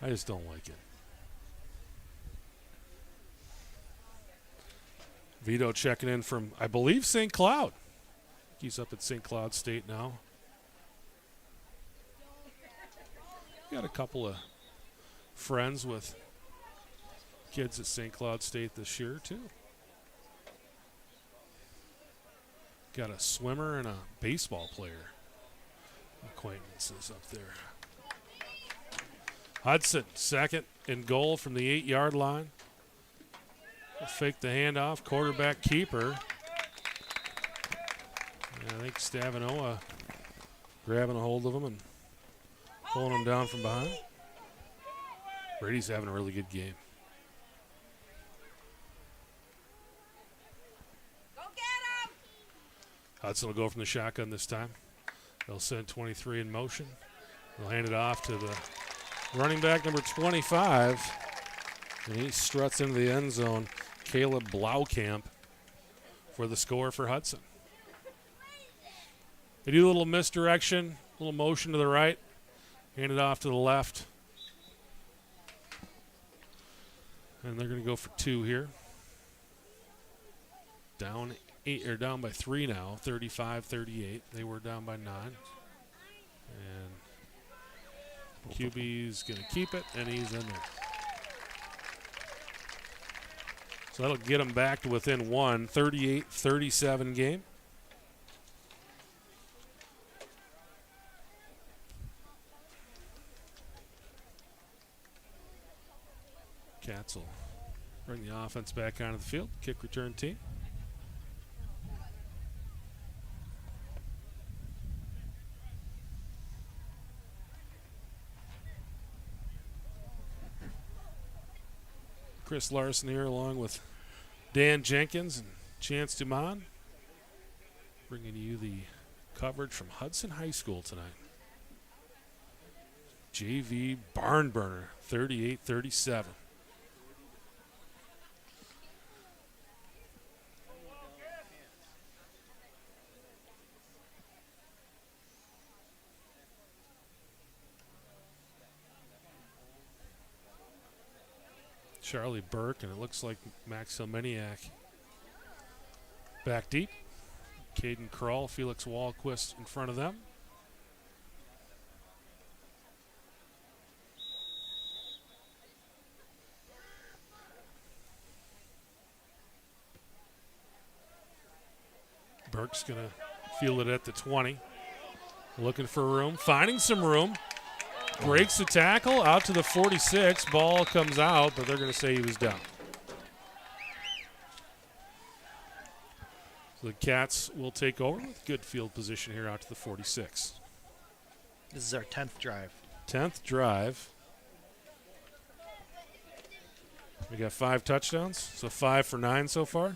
S1: I just don't like it. Vito checking in from, I believe, St. Cloud. He's up at St. Cloud State now. Got a couple of friends with kids at St. Cloud State this year, too. Got a swimmer and a baseball player acquaintances up there. Hudson, 2nd and goal from the 8-yard line. Fake the handoff, quarterback keeper. And I think Stavanoa grabbing a hold of him and pulling him down from behind. Brady's having a really good game.
S4: Go get him!
S1: Hudson will go from the shotgun this time. They'll send 23 in motion. They'll hand it off to the running back, number 25. And he struts into the end zone. Caleb Blaukamp for the score for Hudson. They do a little misdirection, a little motion to the right, hand it off to the left. And they're going to go for 2 here. Down by 3 now, 35-38. They were down by 9. And QB's going to keep it, and he's in there. So that'll get them back to within 1, 38-37 game. Cats will bring the offense back onto the field. Kick return team. Chris Larson here along with Dan Jenkins and Chance Dumont, bringing you the coverage from Hudson High School tonight. JV barn burner, 38-37. Charlie Burke, and it looks like Max Helmeniak back deep. Caden Krull, Felix Wahlquist in front of them. Burke's going to field it at the 20. Looking for room, finding some room. Breaks the tackle, out to the 46. Ball comes out, but they're going to say he was down. So the Cats will take over with good field position here out to the 46.
S3: This is our 10th drive.
S1: 10th drive. We got 5 touchdowns, so 5 for 9 so far.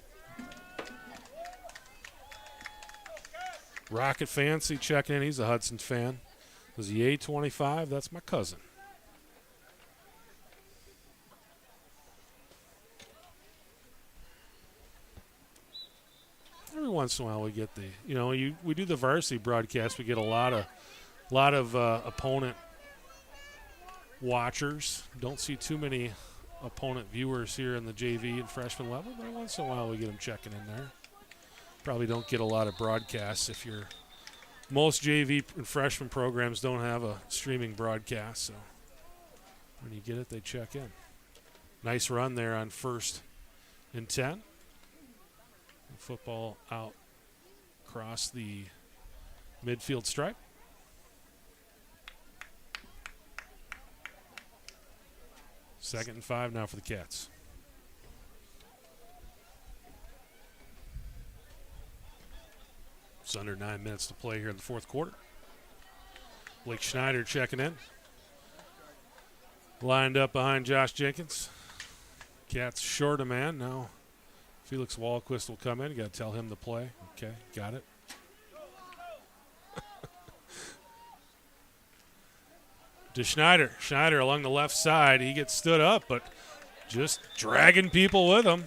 S1: Rocket Fancy checking in. He's a Hudson fan. Was he A25? That's my cousin. Every once in a while we get we do the varsity broadcast. We get a lot of opponent watchers. Don't see too many opponent viewers here in the JV and freshman level, but once in a while we get them checking in there. Probably don't get a lot of broadcasts if you're. Most JV and freshman programs don't have a streaming broadcast, so when you get it, they check in. Nice run there on 1st and 10. Football out across the midfield stripe. Second and 5 now for the Cats. It's under 9 minutes to play here in the 4th quarter. Blake Schneider checking in. Lined up behind Josh Jenkins. Cats short a man. Now Felix Wahlquist will come in. You got to tell him to play. Okay, got it. To Schneider. Schneider along the left side. He gets stood up, but just dragging people with him.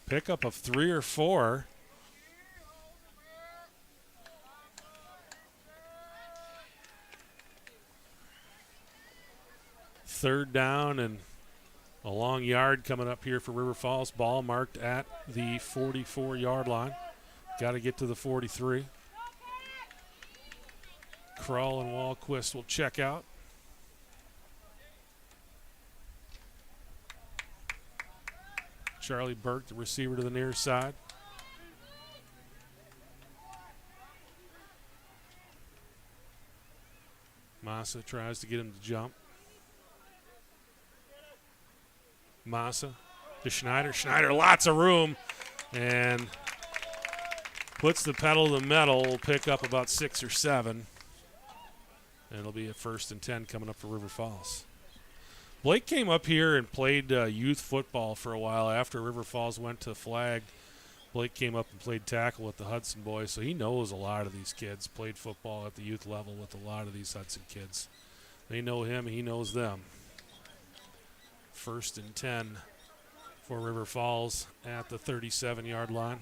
S1: Pickup of 3 or 4. Third down and a long yard coming up here for River Falls. Ball marked at the 44-yard line. Got to get to the 43. Krull and Wahlquist will check out. Charlie Burke, the receiver, to the near side. Massa tries to get him to jump. Massa to Schneider. Schneider, lots of room, and puts the pedal to the metal. Will pick up about 6 or 7. And it'll be a 1st and 10 coming up for River Falls. Blake came up here and played youth football for a while after River Falls went to flag. Blake came up and played tackle with the Hudson boys, so he knows a lot of these kids. Played football at the youth level with a lot of these Hudson kids. They know him, he knows them. 1st and 10 for River Falls at the 37-yard line.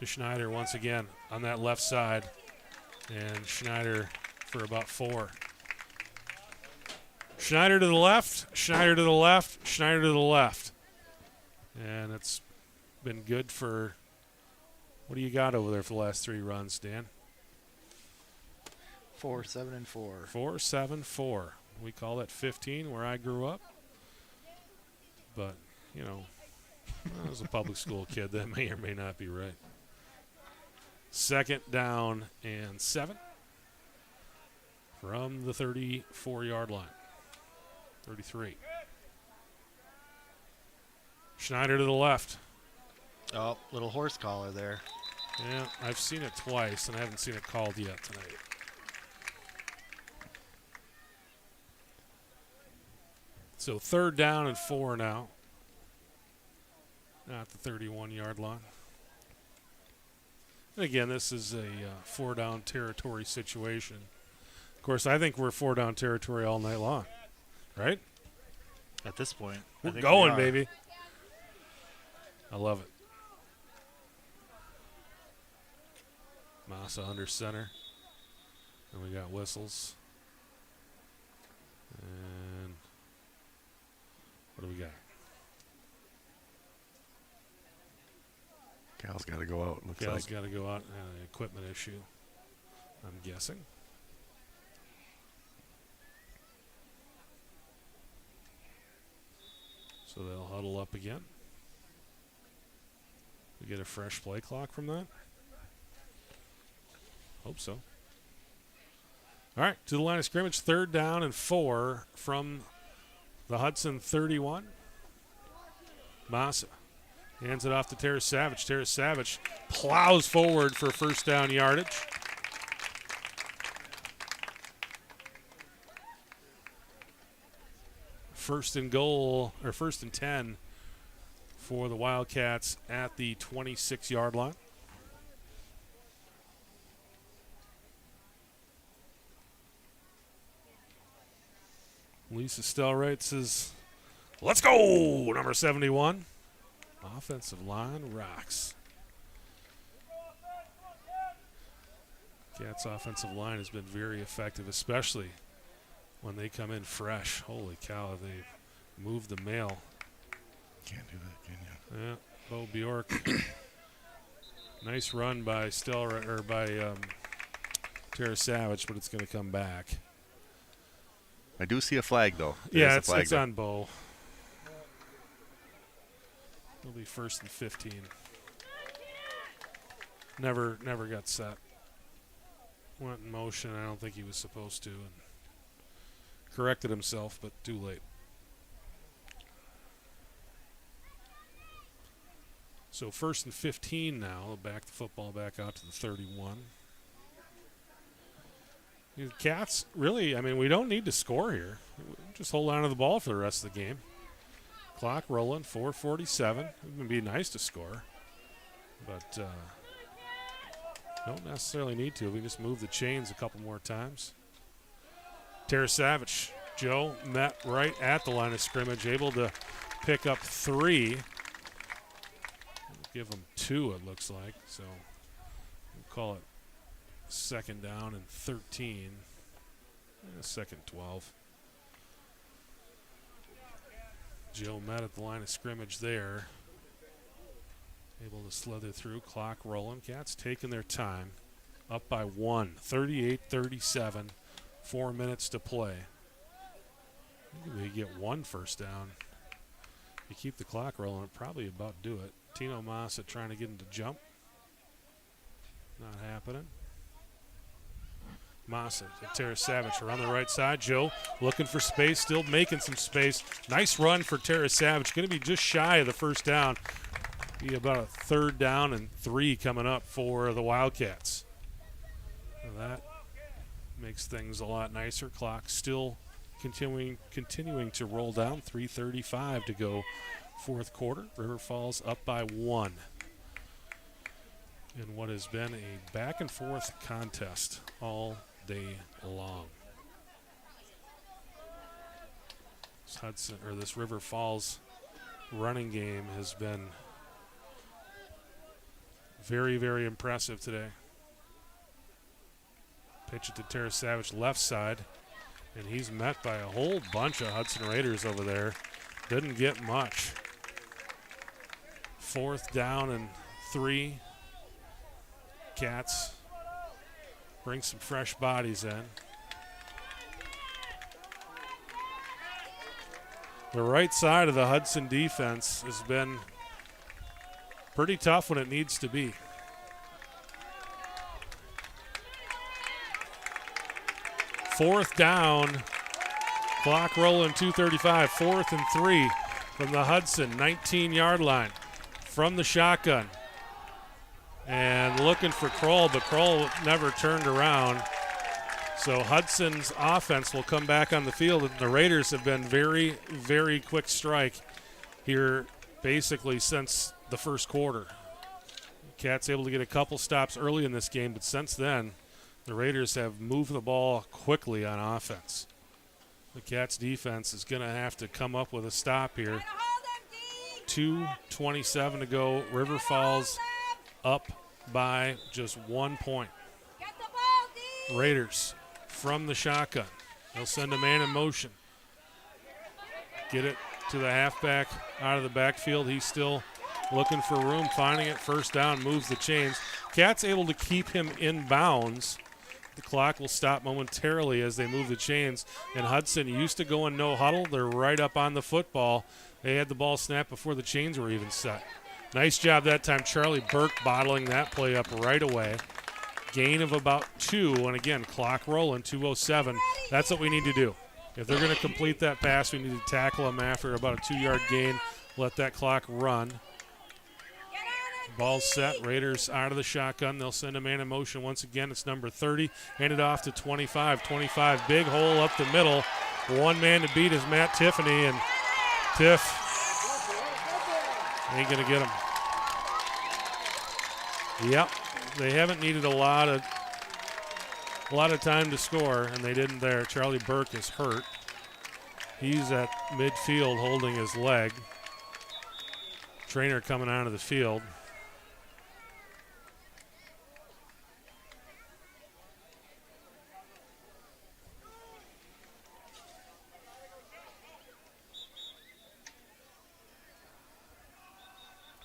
S1: To Schneider once again on that left side. And Schneider for about 4. Schneider to the left, Schneider to the left, Schneider to the left. And it's been good for, what do you got over there for the last 3 runs, Dan?
S3: 4, 7, and 4.
S1: 4, 7, 4. We call that 15 where I grew up. But, I was a public school kid. That may or may not be right. 2nd down and 7 from the 34-yard line. 33. Schneider to the left.
S3: Oh, little horse collar there.
S1: Yeah, I've seen it twice, and I haven't seen it called yet tonight. So 3rd down and 4 now. At the 31-yard line. And again, this is a 4-down territory situation. Of course, I think we're 4-down territory all night long, right?
S3: At this point,
S1: We're
S3: I think
S1: going,
S3: we are.
S1: baby. I love it. Massa under center. And we got whistles. And what do we got?
S2: Cal's got to go out. Looks
S1: Cal's
S2: like.
S1: got to go out. An equipment issue, I'm guessing. So they'll huddle up again. We get a fresh play clock from that? Hope so. All right, to the line of scrimmage, 3rd down and 4 from the Hudson 31. Massa hands it off to Terrace Savage. Terrace Savage plows forward for 1st down yardage. First and goal, or 1st and 10 for the Wildcats at the 26-yard line. Lisa Stelright says, let's go, number 71. Offensive line rocks. Cats' offensive line has been very effective, especially when they come in fresh. Holy cow, they moved the mail.
S2: Can't do that, can you?
S1: Yeah, Bo Bjork. Nice run by Terrace Savage, but it's going to come back.
S2: I do see a flag, though. There
S1: Yeah,
S2: is a
S1: it's
S2: flag there.
S1: on Bo. It'll be 1st and 15. Never got set. Went in motion. I don't think he was supposed to. And corrected himself, but too late. So 1st and 15 now. They'll back the football back out to the 31. The Cats, really, I mean, we don't need to score here. Just hold on to the ball for the rest of the game. Clock rolling, 4:47. It would be nice to score, but don't necessarily need to. We just move the chains a couple more times. Terrace Savage, Joe met right at the line of scrimmage, able to pick up 3. Give him 2, it looks like. So we'll call it 2nd down and 13. 2nd 12. Joe met at the line of scrimmage there. Able to slither through. Clock rolling. Cats taking their time. Up by 1. 38-37. 4 minutes to play. Maybe we get 1 first down. If you keep the clock rolling, it'll probably about do it. Tino Massa trying to get him to jump. Not happening. Massa to Terrace Savage around the right side. Joe looking for space, still making some space. Nice run for Terrace Savage. Going to be just shy of the first down. Be about a 3rd down and 3 coming up for the Wildcats. So that makes things a lot nicer. Clock still continuing to roll down. 3:35 to go, 4th quarter. River Falls up by 1. In what has been a back and forth contest all day long. This River Falls running game has been very, very impressive today. Pitch it to Terrace Savage left side, and he's met by a whole bunch of Hudson Raiders over there. Didn't get much. 4th down and 3. Cats bring some fresh bodies in. The right side of the Hudson defense has been pretty tough when it needs to be. Fourth down, clock rolling, 2:35, 4th and 3 from the Hudson 19-yard line from the shotgun. And looking for Kroll, but Kroll never turned around. So Hudson's offense will come back on the field, and the Raiders have been very, very quick strike here basically since the first quarter. Cats able to get a couple stops early in this game, but since then, the Raiders have moved the ball quickly on offense. The Cats defense is going to have to come up with a stop here. 2:27 to go. River Falls up by just 1 point. Raiders from the shotgun. They'll send a man in motion. Get it to the halfback out of the backfield. He's still looking for room, finding it. First down, moves the chains. Cats able to keep him in bounds. The clock will stop momentarily as they move the chains. And Hudson used to go in no huddle. They're right up on the football. They had the ball snapped before the chains were even set. Nice job that time. Charlie Burke bottling that play up right away. Gain of about 2, and again, clock rolling, 2:07. That's what we need to do. If they're going to complete that pass, we need to tackle them after about a 2-yard gain, let that clock run. Ball set, Raiders out of the shotgun. They'll send a man in motion once again. It's number 30, handed off to 25. 25, big hole up the middle. One man to beat is Matt Tiffany, and Tiff ain't going to get him. Yep. They haven't needed a lot of time to score, and they didn't there. Charlie Burke is hurt. He's at midfield holding his leg. Trainer coming out of the field.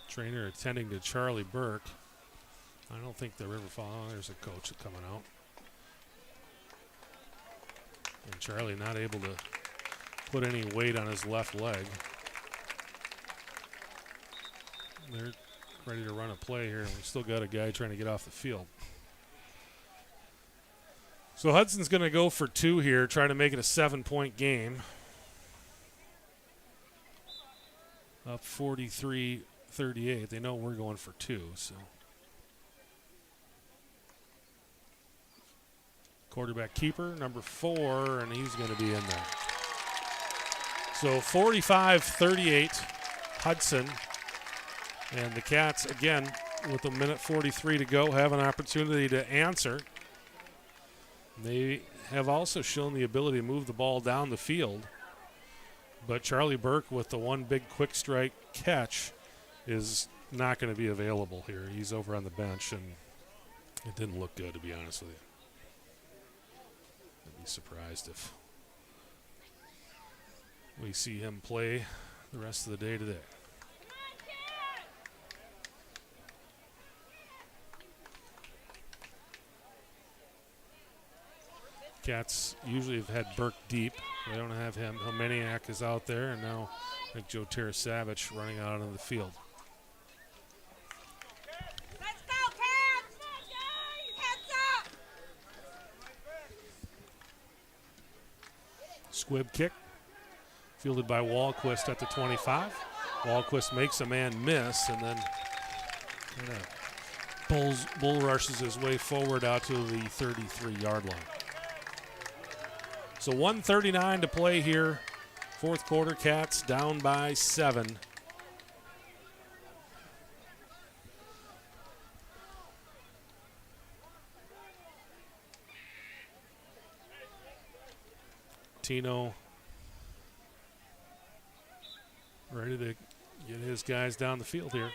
S1: Trainer attending to Charlie Burke. I don't think the River Falls. Oh, there's a coach coming out. And Charlie not able to put any weight on his left leg. They're ready to run a play here, and we still got a guy trying to get off the field. So Hudson's going to go for 2 here, trying to make it a 7-point game. Up 43-38. They know we're going for 2, so. Quarterback keeper, number 4, and he's going to be in there. So 45-38, Hudson. And the Cats, again, with a minute 43 to go, have an opportunity to answer. They have also shown the ability to move the ball down the field. But Charlie Burke, with the one big quick strike catch, is not going to be available here. He's over on the bench, and it didn't look good, to be honest with you. I'd be surprised if we see him play the rest of the day today. Cats usually have had Burke deep. They don't have him. Homeniak is out there, and now I think Joe Tarasavich running out on the field.
S4: Let's go, Cats! Heads up!
S1: Squib kick, fielded by Wahlquist at the 25. Wahlquist makes a man miss, and then bull rushes his way forward out to the 33-yard line. So 1:39 to play here. Fourth quarter, Cats down by 7. Tino ready to get his guys down the field here.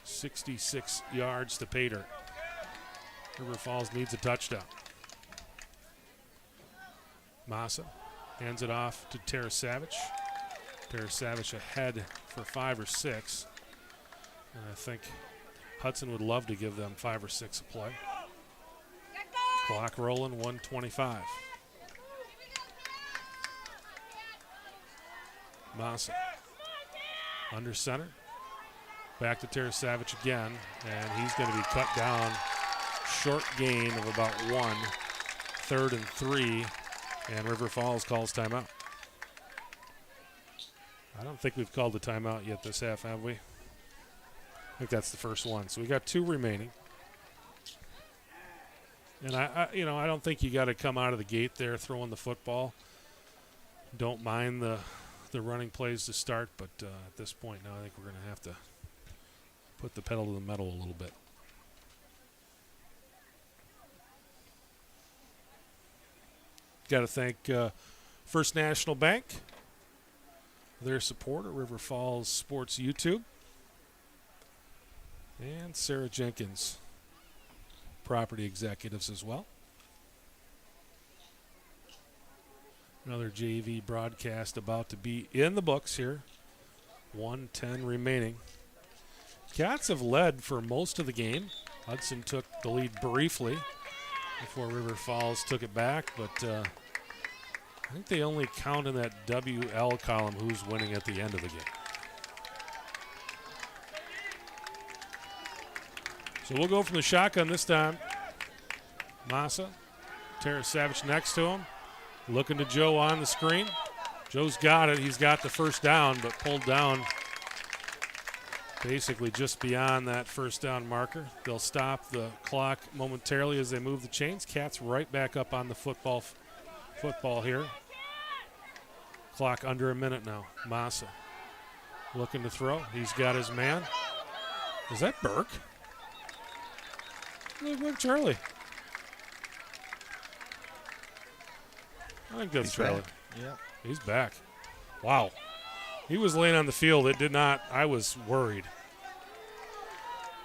S1: 66 yards to pay dirt. River Falls needs a touchdown. Massa hands it off to Tarasavich. Tarasavich ahead for 5 or 6. And I think Hudson would love to give them 5 or 6 a play. Clock rolling, 1:25. Massa under center. Back to Tarasavich again, and he's going to be cut down. Short gain of about 1. 3rd and 3. And River Falls calls timeout. I don't think we've called a timeout yet this half, have we? I think that's the first one. So we got 2 remaining. And I don't think you got to come out of the gate there throwing the football. Don't mind the running plays to start, but at this point now I think we're going to have to put the pedal to the metal a little bit. Got to thank First National Bank, their support at River Falls Sports YouTube, and Sarah Jenkins, property executives as well. Another JV broadcast about to be in the books here. 1:10 remaining. Cats have led for most of the game. Hudson took the lead briefly before River Falls took it back, but I think they only count in that WL column who's winning at the end of the game. So we'll go from the shotgun this time. Massa, Tara Savage next to him. Looking to Joe on the screen. Joe's got it. He's got the first down, but pulled down basically just beyond that first down marker. They'll stop the clock momentarily as they move the chains. Cats right back up on the football here. Clock under a minute now. Massa looking to throw. He's got his man. Is that Burke? Look, Charlie. I think that's Charlie.
S3: Yeah.
S1: He's back. Wow. He was laying on the field. It did not. I was worried.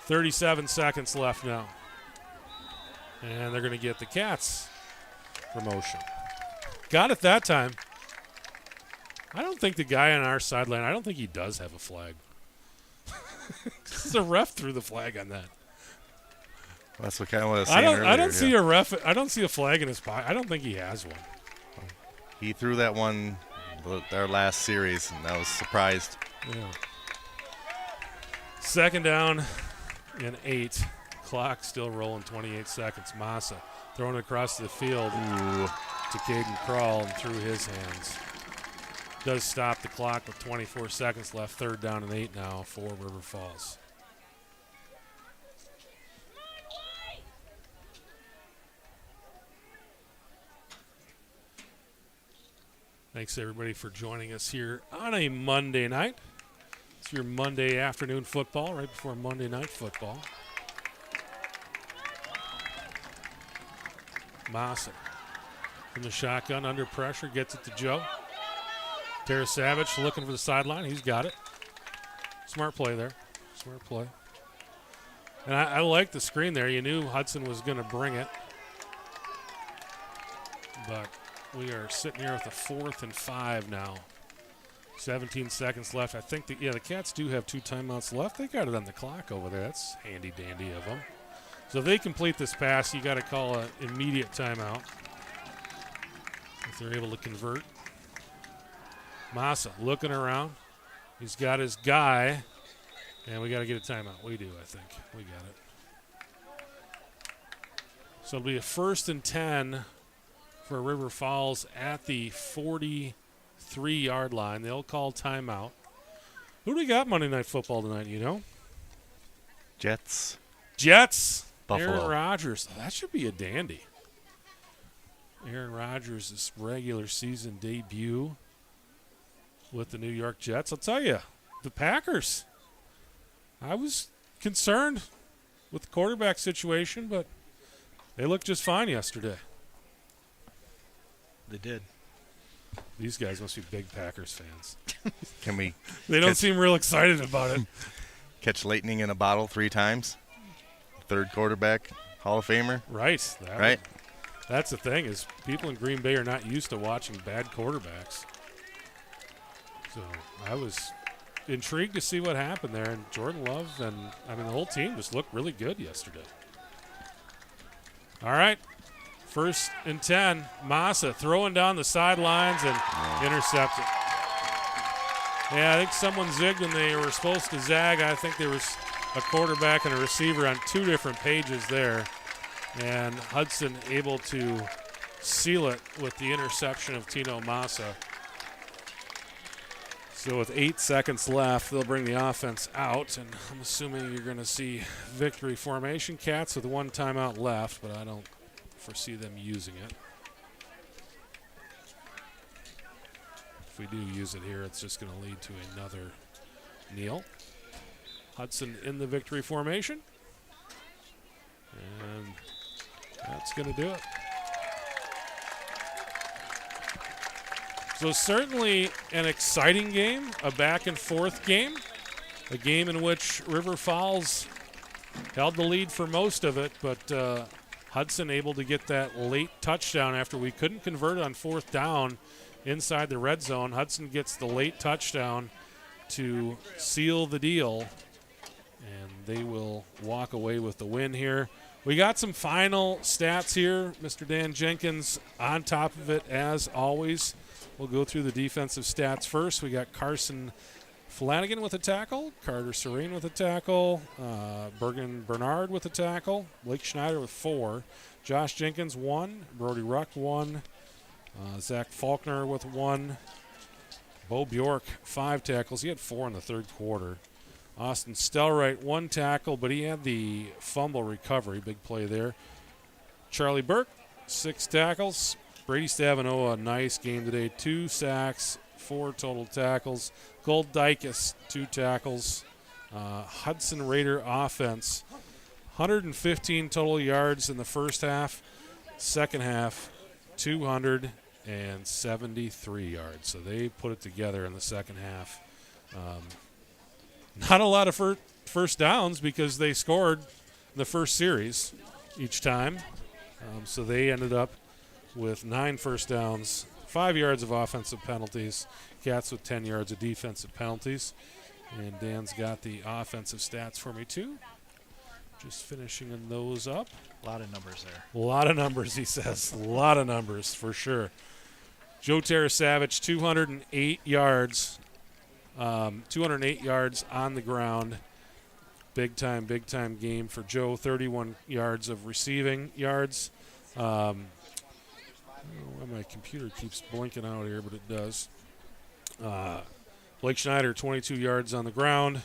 S1: 37 seconds left now. And they're going to get the Cats promotion. Got it that time. I don't think the guy on our sideline, I don't think he does have a flag. The ref threw the flag on that.
S2: That's what kind of what I was saying earlier.
S1: I don't see a ref. I don't see a flag in his pocket. I don't think he has one.
S2: He threw that one our last series, and I was surprised.
S1: Yeah. Second down and 8. Clock still rolling, 28 seconds. Massa throwing it across the field to Caden Crawl and through his hands. Does stop the clock with 24 seconds left. Third down and 8 now for River Falls. Thanks, everybody, for joining us here on a Monday night. It's your Monday afternoon football, right before Monday night football. Massa from the shotgun, under pressure, gets it to Joe. Tara Savage looking for the sideline. He's got it. Smart play there. Smart play. And I like the screen there. You knew Hudson was going to bring it. But we are sitting here with a 4th and 5 now. 17 seconds left. I think the Cats do have 2 timeouts left. They got it on the clock over there. That's handy dandy of them. So if they complete this pass, you got to call an immediate timeout if they're able to convert. Massa looking around. He's got his guy, and we got to get a timeout. We do, I think. We got it. So it'll be a 1st and 10 for River Falls at the 43-yard line. They'll call timeout. Who do we got Monday Night Football tonight, you know?
S2: Jets.
S1: Buffalo. Aaron Rodgers. Oh, that should be a dandy. Aaron Rodgers' regular season debut with the New York Jets. I'll tell you, the Packers. I was concerned with the quarterback situation, but they looked just fine yesterday.
S3: They did.
S1: These guys must be big Packers fans.
S2: Can we
S1: They don't seem real excited about it.
S2: catch lightning in a bottle 3 times? Third quarterback, Hall of Famer.
S1: Right.
S2: Right?
S1: That's the thing is people in Green Bay are not used to watching bad quarterbacks. So I was intrigued to see what happened there. And Jordan Love and, the whole team just looked really good yesterday. All right. 1st and 10. Massa throwing down the sidelines and intercepted. Yeah, I think someone zigged when they were supposed to zag. I think there was a quarterback and a receiver on 2 different pages there. And Hudson able to seal it with the interception of Tino Massa. So with 8 seconds left, they'll bring the offense out, and I'm assuming you're going to see victory formation. Cats with 1 timeout left, but I don't foresee them using it. If we do use it here, it's just going to lead to another kneel. Hudson in the victory formation. And that's going to do it. So certainly an exciting game, a back-and-forth game, a game in which River Falls held the lead for most of it, but Hudson able to get that late touchdown after we couldn't convert on fourth down inside the red zone. Hudson gets the late touchdown to seal the deal, and they will walk away with the win here. We got some final stats here. Mr. Dan Jenkins on top of it as always. We'll go through the defensive stats first. We got Carson Flanagan with a tackle, Carter Serene with a tackle, Bergen Bernard with a tackle, Blake Schneider with 4, Josh Jenkins 1, Brody Ruck 1, Zach Faulkner with 1, Bo Bjork 5 tackles. He had 4 in the third quarter. Austin Stelright 1 tackle, but he had the fumble recovery, big play there. Charlie Burke 6 tackles. Brady Stavino, a nice game today, 2 sacks, 4 total tackles. Gold Dykes, 2 tackles. Hudson Raider offense, 115 total yards in the first half. Second half, 273 yards. So they put it together in the second half. Not a lot of first downs because they scored the first series each time. So they ended up with 9 first downs, 5 yards of offensive penalties, Cats with 10 yards of defensive penalties. And Dan's got the offensive stats for me too. Just finishing those up.
S3: A lot of numbers there.
S1: A lot of numbers, he says. A lot of numbers for sure. Joe Tarasavage, 208 yards. 208 yards on the ground. Big time game for Joe. 31 yards of receiving yards. I don't know why my computer keeps blinking out here, but it does. Blake Schneider, 22 yards on the ground.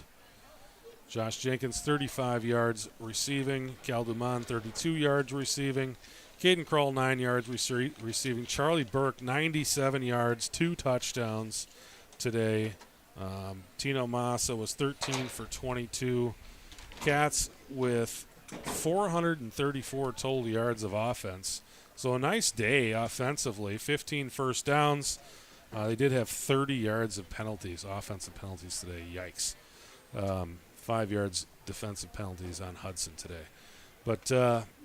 S1: Josh Jenkins, 35 yards receiving. Cal Dumont, 32 yards receiving. Caden Kroll, 9 yards receiving. Charlie Burke, 97 yards, 2 touchdowns today. Tino Massa was 13 for 22. Cats with 434 total yards of offense. So a nice day offensively, 15 first downs. They did have 30 yards of penalties, offensive penalties today. Yikes. 5 yards defensive penalties on Hudson today. But,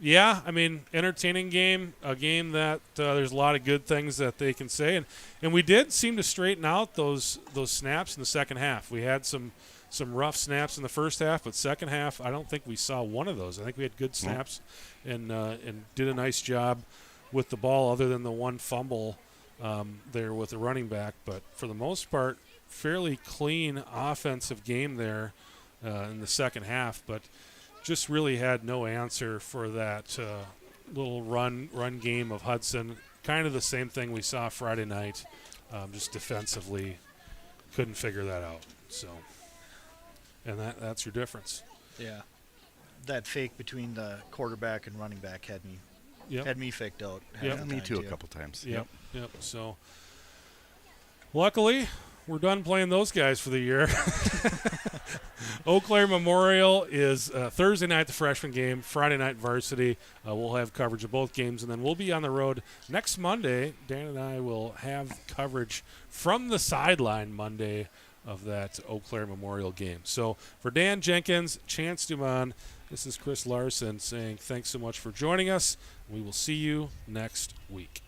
S1: yeah, I mean, entertaining game, a game that there's a lot of good things that they can say. And we did seem to straighten out those snaps in the second half. We had some rough snaps in the first half, but second half, I don't think we saw one of those. I think we had good snaps and did a nice job with the ball other than the one fumble there with the running back. But for the most part, fairly clean offensive game there in the second half. But just really had no answer for that little run game of Hudson. Kind of the same thing we saw Friday night, just defensively couldn't figure that out. So, and that's your difference.
S3: Yeah. That fake between the quarterback and running back had me faked out.
S2: Yeah, me too a couple times.
S1: Yep. So, luckily, we're done playing those guys for the year. Eau Claire Memorial is Thursday night, the freshman game, Friday night varsity. We'll have coverage of both games, and then we'll be on the road next Monday. Dan and I will have coverage from the sideline Monday of that Eau Claire Memorial game. So for Dan Jenkins, Chance Dumont, this is Chris Larson saying thanks so much for joining us. We will see you next week.